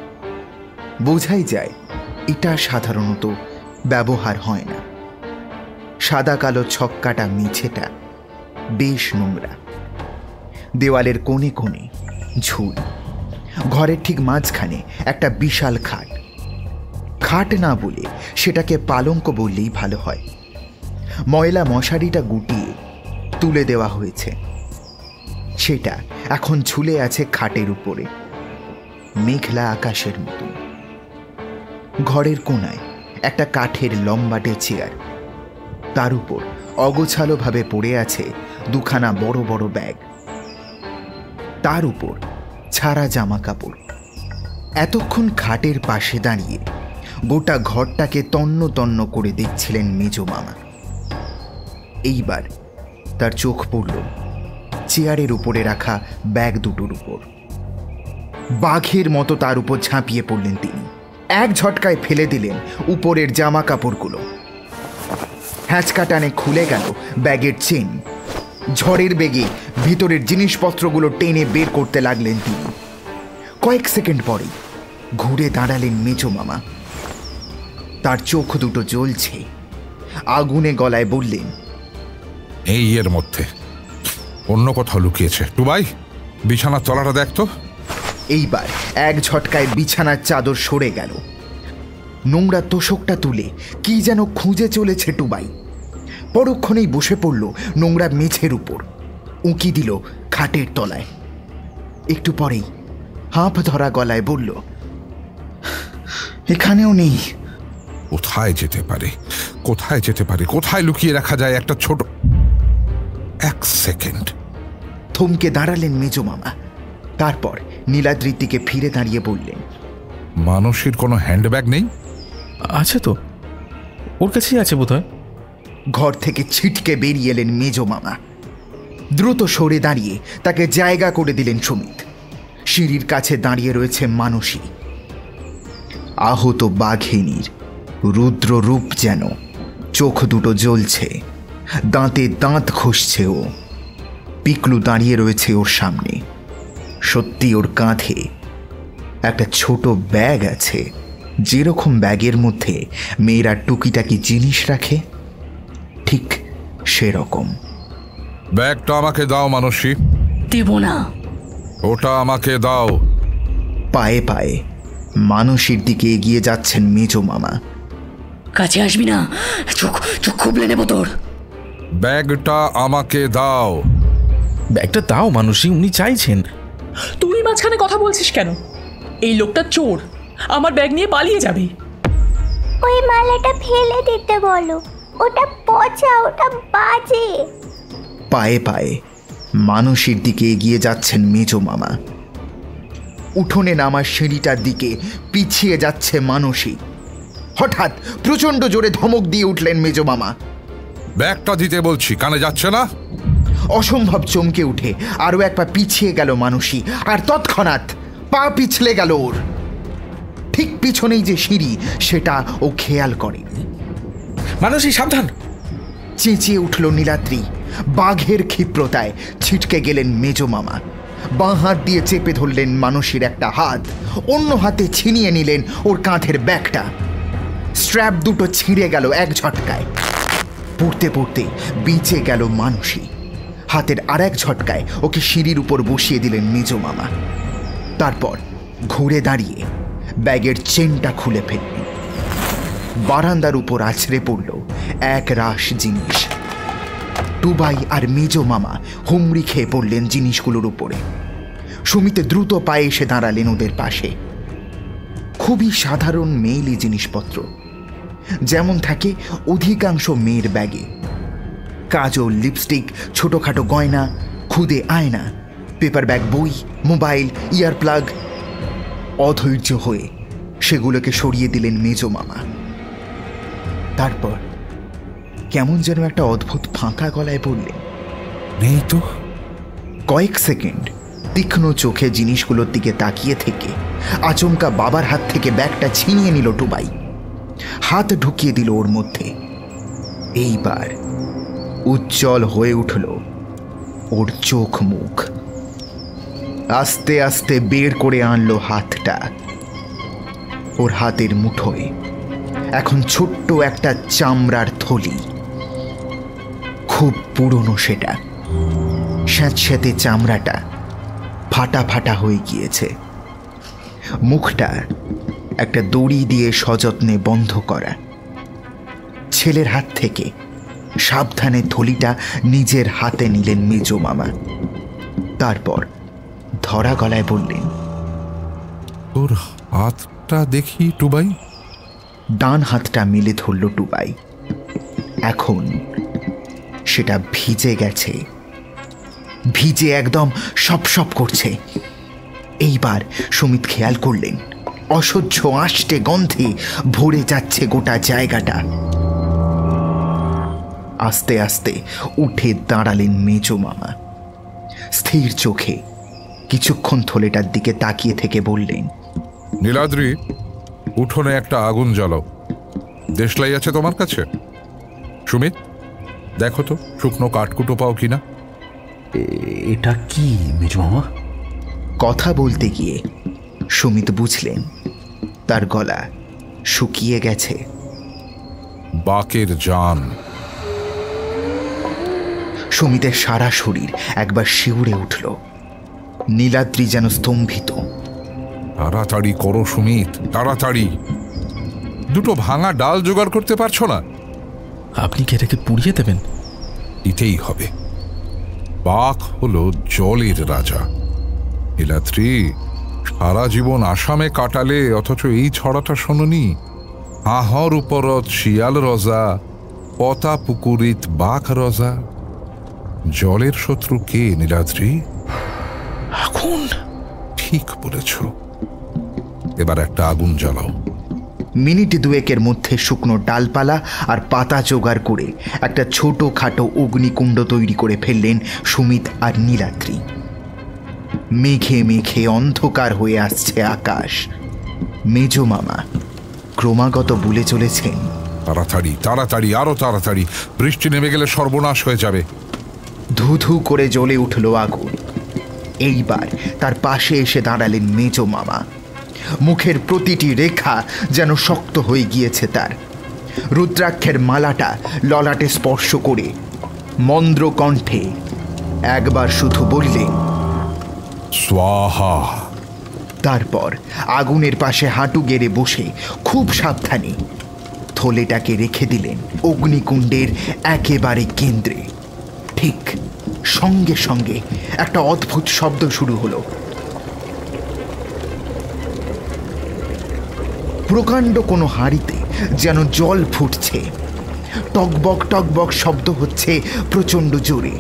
বোঝাই যায় এটা সাধারণত ব্যবহার হয় না। সাদা কালো ছক্কাটা মেঝেটা বেশ নোংরা। দেওয়ালের কোণে কোণে ঝুল। ঘরের ঠিক মাঝখানে একটা বিশাল খাট। খাট না বলে সেটাকে পালঙ্ক বললেই ভালো হয়। ময়লা মশারিটা গুটিয়ে তুলে দেওয়া হয়েছে। সেটা এখন ঝুলে আছে খাটের উপরে, মেঘলা আকাশের মতো। ঘরের কোণায় একটা কাঠের লম্বাটে চেয়ার। তার উপর অগোছালোভাবে পড়ে আছে দুখানা বড় বড় ব্যাগ। তার উপর ছাড়া জামা কাপড়। এতক্ষণ খাটের পাশে দাঁড়িয়ে গোটা ঘরটাকে তন্ন তন্ন করে দেখছিলেন মেজো মামা। এইবার তার চোখ পড়ল চেয়ারের উপরে রাখা ব্যাগ দুটোর উপর। বাঘের মতো তার উপর ঝাঁপিয়ে পড়লেন তিনি। এক ঝটকায় ফেলে দিলেন উপরের জামা কাপড়গুলো। হ্যাঁচকা টানে খুলে গেল ব্যাগের চেন। ঝড়ের বেগে ভিতরের জিনিসপত্রগুলো টেনে বের করতে লাগলেন তিনি। কয়েক সেকেন্ড পরেই ঘুরে দাঁড়ালেন মেজো মামা। তার চোখ দুটো জ্বলছে, আগুনে গলায় বললেন, এই এর মধ্যে অন্য কোথাও লুকিয়েছে। টুবাই, বিছানার তলাটা দেখতো। এইবার এক ঝটকায় বিছানার চাদর সরে গেল। নোংরা তোষকটা তুলে কি যেন খুঁজে চলেছে টুবাই। পরক্ষণেই বসে পড়ল নোংরা মেঝের উপর, উঁকি দিল খাটের তলায়। একটু পরেই হাঁপ ধরা গলায় বলল, এখানেও নেই। কোথায় যেতে পারে, কোথায় যেতে পারে, কোথায় লুকিয়ে রাখা যায় একটা ছোট। এক সেকেন্ড। থমকে দাঁড়ালেন মেজো মামা। তারপর নীলাদ্রির দিকে ফিরে দাঁড়িয়ে বললেন, মানসীর কোনো হ্যান্ডব্যাগ নেই? আছে তো, ওর কাছেই আছে বোধহয়। ঘর থেকে ছিটকে বেরিয়ে এলেন মেজো মামা। দ্রুত সরে দাঁড়িয়ে তাকে জায়গা করে দিলেন সুমিত। সিঁড়ির কাছে দাঁড়িয়ে রয়েছে মানসী। আহত বাঘিনীর রুদ্র রূপ যেন, চোখ দুটো জ্বলছে, দাঁতে দাঁত ঘষছে ও। পিকলু দাঁড়িয়ে রয়েছে ওর সামনে। সত্যি ওর কাঁধে একটা ছোট ব্যাগ আছে, যেরকম ব্যাগের মধ্যে মেয়েরা টুকিটাকি জিনিস রাখে, ঠিক সেরকম। ব্যাগটা আমাকে দাও মানসী। দেব না। ওটা আমাকে দাও। পায়ে পায়ে মানসীর দিকে এগিয়ে যাচ্ছেন মেজো মামা। কাছে আসবি না, চোখ চোখ খুবলে নেব তোর। ব্যাগটা আমাকে দাও। ব্যাগটা দাও মানসী, উনি চাইছেন। তুই মাঝখানে কথা বলছিস কেন? এই লোকটা চোর, আমার ব্যাগ নিয়ে পালিয়ে যাবে। ওই মালাটা ফেলে দিতে বলো, ওটা পচা, ওটা বাজে। পায়ে পায়ে মানসীর দিকে এগিয়ে যাচ্ছেন মেজো মামা। উঠোনে নামার সিঁড়িটার দিকে পিছিয়ে যাচ্ছে মানসী। হঠাৎ প্রচন্ড জোরে ধমক দিয়ে উঠলেন মেজো মামা। ব্যাগটা দিতে বলছি, কানে যাচ্ছে না? অসম্ভব চমকে উঠে আরো এক পা পিছিয়ে গেল মানসী, আর তৎক্ষণাৎ পা পিছলে গেল ওর। ঠিক পিছনেই যে সিঁড়ি, সেটা ও খেয়াল করেনি। মানসী সাবধান! চেঁচিয়ে উঠল নীলাদ্রি। বাঘের ক্ষিপ্রতায় ছিটকে গেলেন মেজো মামা। বাঁ হাত দিয়ে চেপে ধরলেন মানসীর একটা হাত, অন্য হাতে ছিনিয়ে নিলেন ওর কাঁধের ব্যাগটা। স্ট্র্যাপ দুটো ছিঁড়ে গেল এক ঝটকায়। পড়তে পড়তে বেঁচে গেল মানসী। হাতের আর এক ঝটকায় ওকে সিঁড়ির উপর বসিয়ে দিলেন মেজো মামা। তারপর ঘুরে দাঁড়িয়ে ব্যাগের চেনটা খুলে ফেললেন। বারান্দার উপর আছড়ে পড়ল এক রাশ জিনিস। টুবাই আর মেজো মামা হুমড়ি খেয়ে পড়লেন জিনিসগুলোর উপরে। সুমিতে দ্রুত পায়ে এসে দাঁড়ালেন ওদের পাশে। খুবই সাধারণ মেয়েলি জিনিসপত্র, যেমন থাকে অধিকাংশ মেয়ের ব্যাগে। কাজল, লিপস্টিক, ছোটখাটো গয়না, খুদে আয়না, পেপার ব্যাগ, বই, মোবাইল, ইয়ার প্লাগ। অধৈর্য হয়ে সেগুলোকে সরিয়ে দিলেন মেজো মামা। তারপর কেমন যেন একটা অদ্ভুত ফাঁকা গলায় বললেন, নেই তো। কয়েক সেকেন্ড তীক্ষ্ণ চোখে জিনিসগুলোর দিকে তাকিয়ে থেকে আচমকা বাবার হাত থেকে ব্যাগটা ছিনিয়ে নিল টুবাই। হাত ঢুকিয়ে দিল ওর মধ্যে। এইবার উজ্জ্বল হয়ে উঠল ওর চোখ মুখ। আস্তে আস্তে বের করে আনলো হাতটা। ওর হাতের মুঠোয় এখন ছোট্ট একটা চামড়ার থলি। খুব পুরনো সেটা। স্যাঁতস্যাঁতে চামড়াটা ফাটা ফাটা হয়ে গিয়েছে। মুখটা একটা দড়ি দিয়ে সযত্নে বন্ধ করা। ছেলের হাত থেকে সাবধানে থলিটা নিজের হাতে নিলেন মেজো মামা। তারপর ধরা গলায় বললেন, তোর হাতটা দেখি টুবাই। ডান হাতটা মেলে ধরল টুবাই। এখন সেটা ভিজে গেছে, ভিজে একদম সপ সপ করছে। এইবার সুমিত খেয়াল করলেন অসহ্য আষ্টে গন্ধে ভরে যাচ্ছে গোটা জায়গাটা। আস্তে আস্তে উঠে দাঁড়ালেন মেজো মামা। স্থির চোখে কিছুক্ষণ থলেটার দিকে তাকিয়ে থেকে বললেন, নীলাদ্রি, উঠোনে একটা আগুন জ্বালাও। দেশলাই আছে তোমার কাছে? সুমিত, দেখো তো শুকনো কাঠকুটো পাও কিনা। এটা কি মেজো মামা? কথা বলতে গিয়ে সুমিত বুঝলেন তার গলা শুকিয়ে গেছে। বাকের জান। সুমিতের সারা শরীর একবার শিউরে উঠল। নীলাদ্রি যেন স্তম্ভিত। তাড়াতাড়ি করো সুমিত, তাড়াতাড়ি। দুটো ভাঙা ডাল জোগাড় করতে পারছো না? আপনি কি এটাকে পুড়িয়ে দেবেন? দিতেই হবে। বাঘ হলো জলের রাজা। নীলাদ্রি, সারা জীবন আসামে কাটালে, অথচ এই ছড়াটা শোনি? হাহর উপরত শিয়াল রজা, পতা পুকুরিত বাঘ রজা। জলের শত্রু কে নীলাদ্রি? আগুন। ঠিক বলেছ। এবার একটা আগুন জ্বালাও। মিনিট দুয়েকের মধ্যে শুকনো ডালপালা আর পাতা জোগাড় করে একটা ছোট খাটো অগ্নিকুণ্ড তৈরি করে ফেললেন সুমিত আর নীলাদ্রি। মেঘে মেঘে অন্ধকার হয়ে আসছে আকাশ। মেজো মামা ক্রমাগত বলে চলেছেন, তাড়াতাড়ি তাড়াতাড়ি, আরো তাড়াতাড়ি, বৃষ্টি নেমে গেলে সর্বনাশ হয়ে যাবে। ধু ধু করে জ্বলে উঠল আগুন। এইবার তার পাশে এসে দাঁড়ালেন মেজো মামা। মুখের প্রতিটি রেখা যেন শক্ত হয়ে গিয়েছে তার। রুদ্রাক্ষের মালাটা ললাটে স্পর্শ করে মন্দ্র কণ্ঠে একবার শুধু বললেন, স্বাহা। তারপর আগুনের পাশে হাঁটু গেড়ে বসে খুব সাবধানে থলেটাকে রেখে দিলেন অগ্নিকুণ্ডের একেবারে কেন্দ্রে। ঠিক সঙ্গে সঙ্গে একটা অদ্ভুত শব্দ শুরু হলো। প্রকাণ্ড কোনো হাঁড়িতে যেন জল ফুটছে। টকবক টকবক শব্দ হচ্ছে প্রচণ্ড জোরে,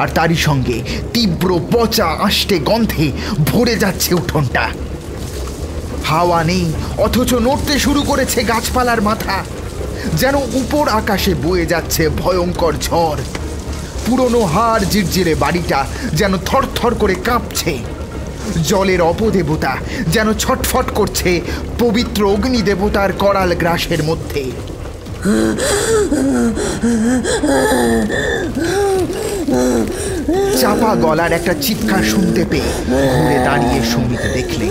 আর তারই সঙ্গে তীব্র পচা আষ্টে গন্ধে ভরে যাচ্ছে উঠোনটা। হাওয়া নেই, অথচ নড়তে শুরু করেছে গাছপালার মাথা। যেন উপর আকাশে বয়ে যাচ্ছে ভয়ঙ্কর ঝড়। পুরনো হাড় জিরজিরে বাড়িটা যেন থরথর করে কাঁপছে। জলের অপদেবতা যেন ছটফট করছে পবিত্র অগ্নিদেবতার করাল গ্রাসের মধ্যে। চাপা গলার একটা চিৎকার শুনতে পেয়ে ঘুরে দাঁড়িয়ে সুমিত দেখলে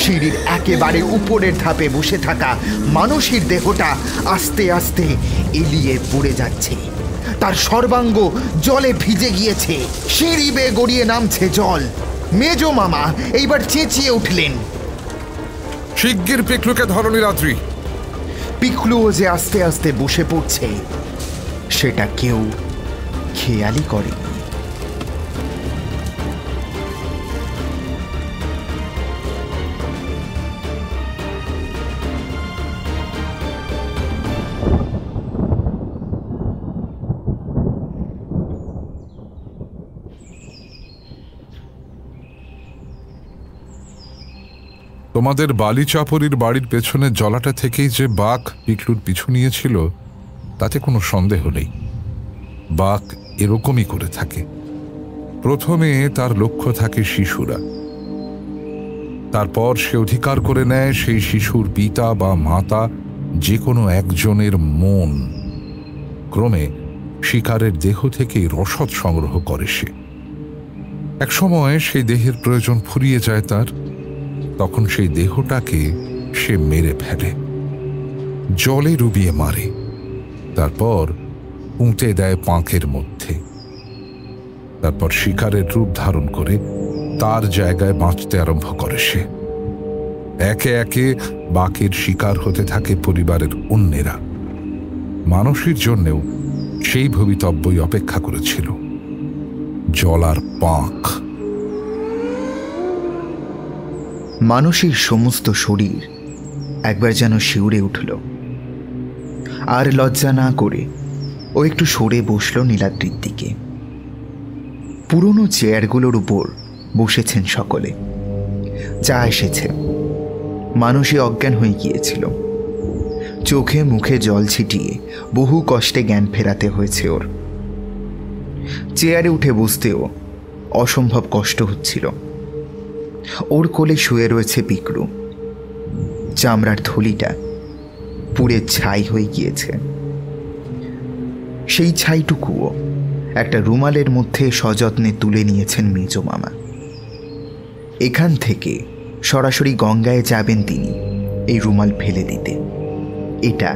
সিঁড়ির একেবারে উপরের ধাপে বসে থাকা মানুষের দেহটা আস্তে আস্তে এলিয়ে পড়ে যাচ্ছে। তার সর্বাঙ্গ জলে ভিজে গিয়েছে। সিঁড়ি বেয়ে গড়িয়ে নামছে জল। মেজো মামা এইবার চেঁচিয়ে উঠলেন, শিগগির পিকলুকে ধরো নীলাদ্রি। পিকলুও যে আস্তে আস্তে বসে পড়ছে সেটা কেউ খেয়ালই করে। তোমাদের বালিচাপড়ির বাড়ির পেছনে জলাটা থেকেই যে বাঘ পিকলুর পিছু নিয়েছিল তাতে কোনো সন্দেহ নেই। বাঘ এরকমই করে থাকে। প্রথমে তার লক্ষ্য থাকে শিশুরা, তারপর সে অধিকার করে নেয় সেই শিশুর পিতা বা মাতা যে কোনো একজনের মন। ক্রমে শিকারের দেহ থেকে রসদ সংগ্রহ করে সে। একসময় সেই দেহের প্রয়োজন ফুরিয়ে যায় তার, তখন সেই দেহটাকে সে মেরে ফেলে, জলে ডুবিয়ে মারে, তারপর পুঁতে দেয় পাঁকের মধ্যে। তারপর শিকারের রূপ ধারণ করে তার জায়গায় বাঁচতে আরম্ভ করে সে। একে একে বাঘের শিকার হতে থাকে পরিবারের অন্যেরা। মানুষের জন্যেও সেই ভবিতব্যই অপেক্ষা করেছিল, জলার পাঁক। মানুষের সমস্ত শরীর একবার যেন শিউরে উঠল। আর লজ্জা না করে ও একটু সরে বসল নীলাদ্রির দিকে। পুরনো চেয়ারগুলোর উপর বসেছেন সকলে। চা এসেছে। মানুষই অজ্ঞান হয়ে গিয়েছিল। চোখে মুখে জল ছিটিয়ে বহু কষ্টে জ্ঞান ফেরাতে হয়েছে ওর। চেয়ারে উঠে বসতেও অসম্ভব কষ্ট হচ্ছিল। ওর কোলে শুয়ে রয়েছে পিকলু। চামড়ার থলিটা পুড়ে ছাই হয়ে গিয়েছে। সেই ছাইটুকুও একটা রুমালের মধ্যে সযত্নে তুলে নিয়েছেন মেজ মামা। এখান থেকে সরাসরি গঙ্গায় যাবেন তিনি এই রুমাল ফেলে দিতে, এটা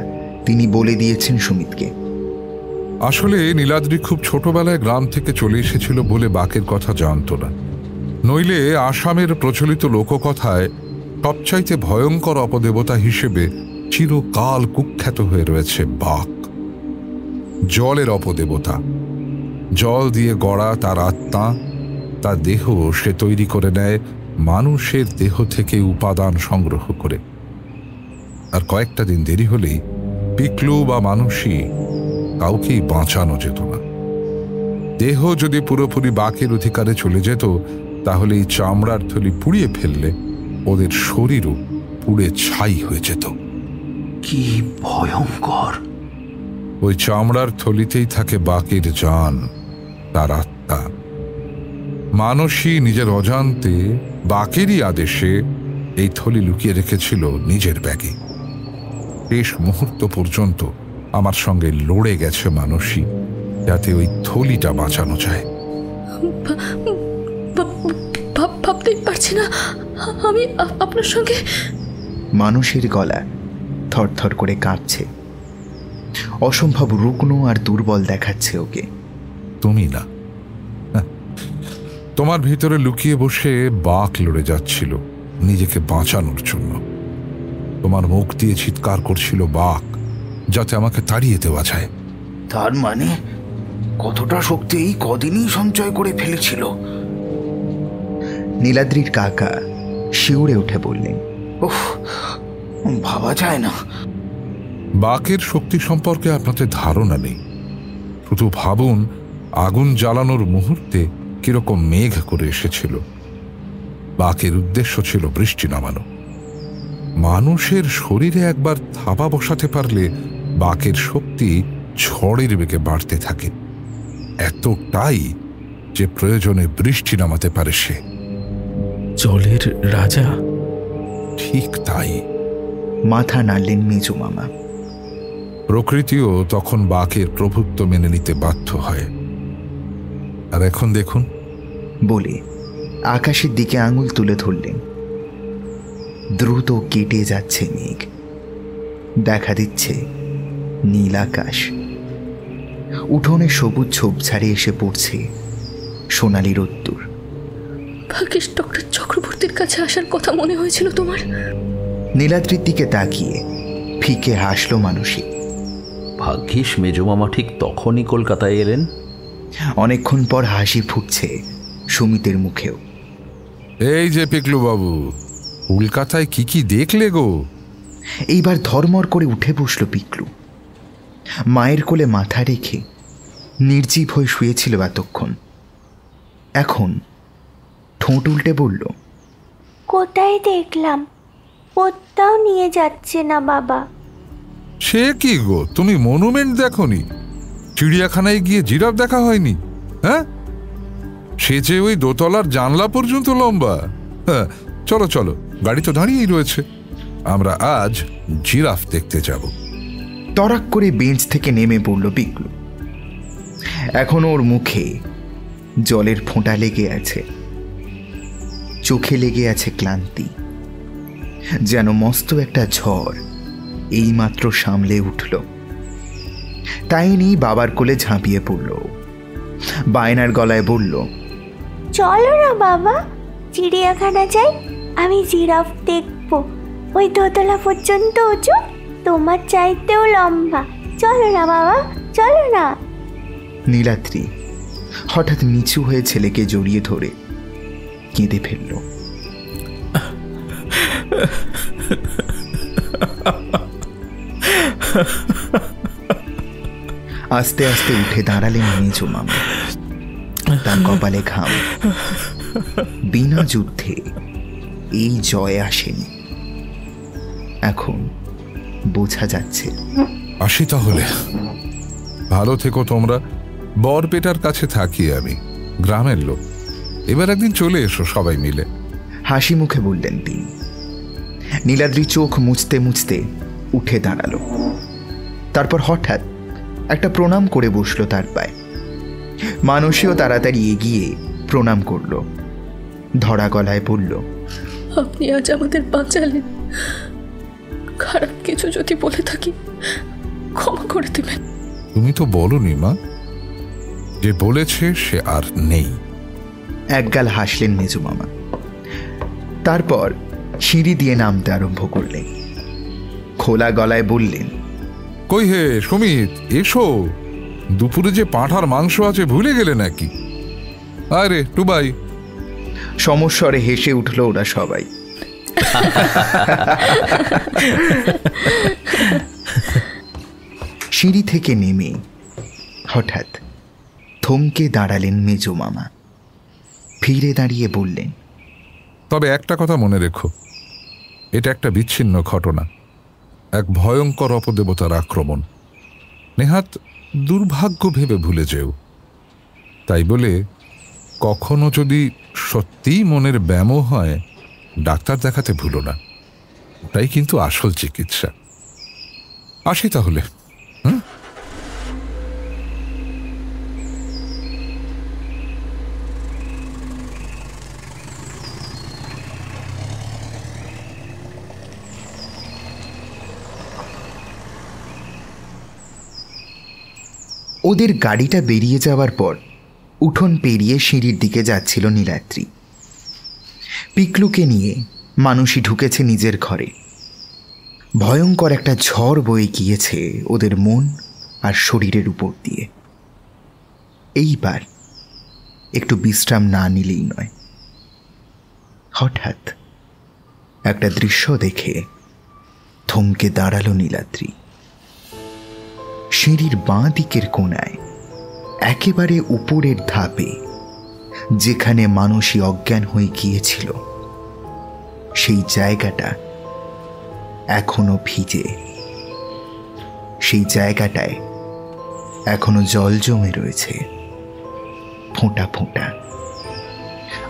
তিনি বলে দিয়েছেন সুমিতকে। আসলে নীলাদ্রি খুব ছোটবেলায় গ্রাম থেকে চলে এসেছিল বলে বাকের কথা জানত না। নইলে আসামের প্রচলিত লোককথায় সবচাইতে ভয়ঙ্কর অপদেবতা হিসেবে চিরকাল কুখ্যাত হয়ে রয়েছে বাক। জলের অপদেবতা, জল দিয়ে গড়া তার আত্মা, তার দেহ সে তৈরি করে নেয় মানুষের দেহ থেকে উপাদান সংগ্রহ করে। আর কয়েকটা দিন দেরি হলেই পিকলু বা মানুষই কাউকেই বাঁচানো যেত না। দেহ যদি পুরোপুরি বাকের অধিকারে চলে যেত, তাহলে এই চামড়ার থলি পুড়িয়ে ফেললে ওদের শরীরও পুড়ে ছাই হয়ে যেত। কি ভয়ঙ্কর! ওই চামড়ার থলিতেই থাকে বাকের জান, তার আত্মা। মানুষই নিজের অজান্তে বাকেরই আদেশে এই থলি লুকিয়ে রেখেছিল নিজের ব্যাগে। শেষ মুহূর্ত পর্যন্ত আমার সঙ্গে লড়ে গেছে মানুষই, যাতে ওই থলিটা বাঁচানো যায়। ভাবতেই পারছি না আমি আপনার সঙ্গে। মানুষের গলা থরথর করে কাঁপছে, অসম্ভব রুগ্ন আর দুর্বল দেখাচ্ছে ওকে। তুমি না, তোমার ভিতরে লুকিয়ে বসে বাক লড়ে যাচ্ছিল নিজেকে বাঁচানোর জন্য। তোমার মুখ দিয়ে চিৎকার করছিল বাক, যাতে আমাকে তাড়িয়ে দেওয়া যায়। তার মানে কতটা শক্তি এই কদিনই সঞ্চয় করে ফেলেছিল। নীলাদ্রির কাকা শিউরে উঠে বললেন, ওহ, ভাবা যায় না। বাকের শক্তি সম্পর্কে আপনাদের ধারণা নেই। শুধু ভাবুন, আগুন জ্বালানোর মুহূর্তে কিরকম মেঘ করে এসেছিল। বাকের উদ্দেশ্য ছিল বৃষ্টি নামানো। মানুষের শরীরে একবার থাবা বসাতে পারলে বাকের শক্তি ঝড়ের বেগে বাড়তে থাকে, এতটাই যে প্রয়োজনে বৃষ্টি নামাতে পারে সে। জলের রাজা? ঠিক তাই। মাথা নাড়লেন মেজ মামা। প্রকৃতিও তখন বাকের প্রভুত্ব মেনে নিতে বাধ্য হয়। আর এখন দেখুন, বলে আকাশের দিকে আঙুল তুলে ধরলেন। দ্রুত কেটে যাচ্ছে মেঘ, দেখা দিচ্ছে নীল আকাশ। উঠোনে সবুজ ঝোপঝাড়ে এসে পড়ছে সোনালি রোদ্দুর। ভাগ্যিস ডক্টর চক্রবর্তীর কাছে আসার কথা মনে হয়েছিল তোমার। নীলাদ্রির দিকে তাকিয়ে ফিকে হাসলো মানুষই। ভাগ্যিস মেজমামা ঠিক তখনই কলকাতায় এলেন। অনেকক্ষণ পর হাসি ফুটছে সুমিতের মুখেও। এই যে পিকলু বাবু, কলকাতায় কি কি দেখলে গো? এইবার ধর্মর করে উঠে বসলো পিকলু। মায়ের কোলে মাথা রেখে নির্জীব হয়ে শুয়েছিল এতক্ষণ। এখন ঠোঁট উল্টে বলল, কোথায় দেখলাম? কোথাও নিয়ে যাচ্ছে না বাবা। সে কি গো, তুমি মনুমেন্ট দেখোনি? চিড়িয়াখানায় গিয়ে জিরাফ দেখা হয়নি? হ্যাঁ, সে যে ওই দোতলার জানলা পর্যন্ত লম্বা। হ্যাঁ, চলো চলো, গাড়ি তো দাঁড়িয়েই রয়েছে। আমরা আজ জিরাফ দেখতে যাব। তরাক করে বেঞ্চ থেকে নেমে পড়ল পিকলু। এখন ওর মুখে জলের ফোঁটা লেগে আছে, চোখে লেগে আছে ক্লান্তি, যেন মস্ত একটা ঝড় এইমাত্র সামলে উঠল। তাই নিয়ে বাবার কোলে ঝাঁপিয়ে পড়ল। বায়নার গলায় বলল, চলো না বাবা, চিড়িয়াখানা যাই, আমি জিরাফ দেখব। ওই দোতলা পর্যন্ত উঁচু, তোমার চাইতেও লম্বা। চলো না বাবা, চলো না। নীলাদ্রি হঠাৎ নিচু হয়ে ছেলেকে জড়িয়ে ধরে কেঁদে ফেলল। আস্তে আস্তে উঠে দাঁড়ালেন মেজ মামা। তার কপালে ঘাম। বিনা যুদ্ধে এই জয় আসেনি, এখন বোঝা যাচ্ছে। আসি তাহলে, ভালো থেকো তোমরা। বরপেটার কাছে থাকি আমি, গ্রামের লোক। এবার একদিন চলে এসো সবাই মিলে। হাসি মুখে বললেন তিনি। নীলাদ্রি চোখ মুছতে মুছতে উঠে দাঁড়ালো। তারপর হঠাৎ একটা প্রণাম করে বসলো তার পায়ে। মানুষীও তাড়াতাড়ি এগিয়ে প্রণাম করল, ধরা গলায় বলল, আপনি আজ আমাদের বাঁচালেন। খারাপ কিছু যদি বলে থাকি ক্ষমা করে দেবেন। তুমি তো বলোনি মা, যে বলেছে সে আর নেই। একগাল হাসলেন মেজো মামা। তারপর সিঁড়ি দিয়ে নামতে আরম্ভ করলেন। খোলা গলায় বললেন, কই হে সুমিত, এসো। দুপুরে যে পাঁঠার মাংস আছে ভুলে গেলে নাকি? আরে টুবাই। সমস্বরে হেসে উঠল ওরা সবাই। সিঁড়ি থেকে নেমে হঠাৎ থমকে দাঁড়ালেন মেজো মামা। ফিরে দাঁড়িয়ে বললেন, তবে একটা কথা মনে রেখো, এটা একটা বিচ্ছিন্ন ঘটনা, এক ভয়ঙ্কর অপদেবতার আক্রমণ। নেহাত দুর্ভাগ্য ভেবে ভুলে যেও। তাই বলে কখনো যদি সত্যিই মনের ব্যামো হয়, ডাক্তার দেখাতে ভুলো না। ওটাই কিন্তু আসল চিকিৎসা। আসি তাহলে। ওদের গাড়িটা বেরিয়ে যাওয়ার পর উঠোন পেরিয়ে সিঁড়ির দিকে যাচ্ছিল নীলাদ্রি। পিকলুকে নিয়ে মানুষই ঢুকেছে নিজের ঘরে। ভয়ঙ্কর একটা ঝড় বয়ে গিয়েছে ওদের মন আর শরীরের উপর দিয়ে। এইবার একটু বিশ্রাম না নিলেই নয়। হঠাৎ একটা দৃশ্য দেখে থমকে দাঁড়ালো নীলাদ্রি। সিঁড়ির বাঁ দিকের কোণায় একেবারে উপরের ধাপে, যেখানে মানুষই অজ্ঞান হয়ে গিয়েছিল, সেই জায়গাটা এখনো ভিজে। সেই জায়গাটায় এখনো জল জমে রয়েছে, ফোঁটা ফোঁটা।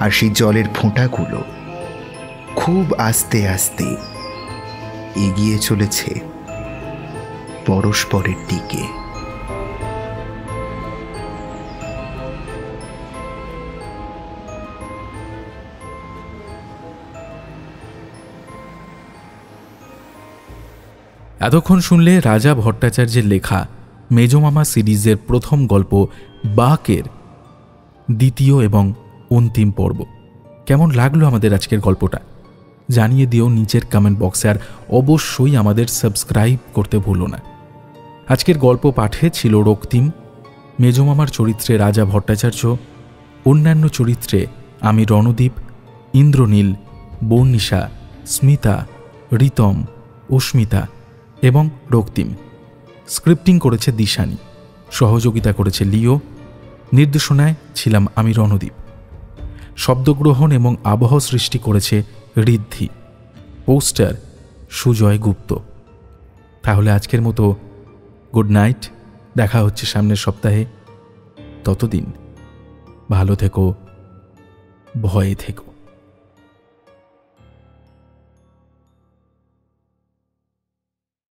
আর সেই জলের ফোঁটাগুলো খুব আস্তে আস্তে এগিয়ে চলেছে পরস্পরের দিকে। এতক্ষণ শুনলে রাজা ভট্টাচার্যের লেখা মেজোমামা সিরিজের প্রথম গল্প বাকের দ্বিতীয় এবং অন্তিম পর্ব। কেমন লাগলো আমাদের আজকের গল্পটা জানিয়ে দিও নিচের কমেন্ট বক্সে। আর অবশ্যই আমাদের সাবস্ক্রাইব করতে ভুলো না। আজকের গল্প পাঠে ছিল রক্তিম, মেজোমামার চরিত্রে রাজা ভট্টাচার্য, অন্যান্য চরিত্রে আমি রণদীপ, ইন্দ্রনীল, বর্ণিশা, স্মিতা, রিতম, অস্মিতা এবং রক্তিম। স্ক্রিপ্টিং করেছে দিশানি, সহযোগিতা করেছে লিও, নির্দেশনায় ছিলাম আমি রণদীপ। শব্দগ্রহণ এবং আবহ সৃষ্টি করেছে ঋদ্ধি, পোস্টার সুজয় গুপ্ত। তাহলে আজকের মতো গুড নাইট, দেখা হচ্ছে সামনের সপ্তাহে। ততদিন ভালো থেকো, ভয়ে থেকো।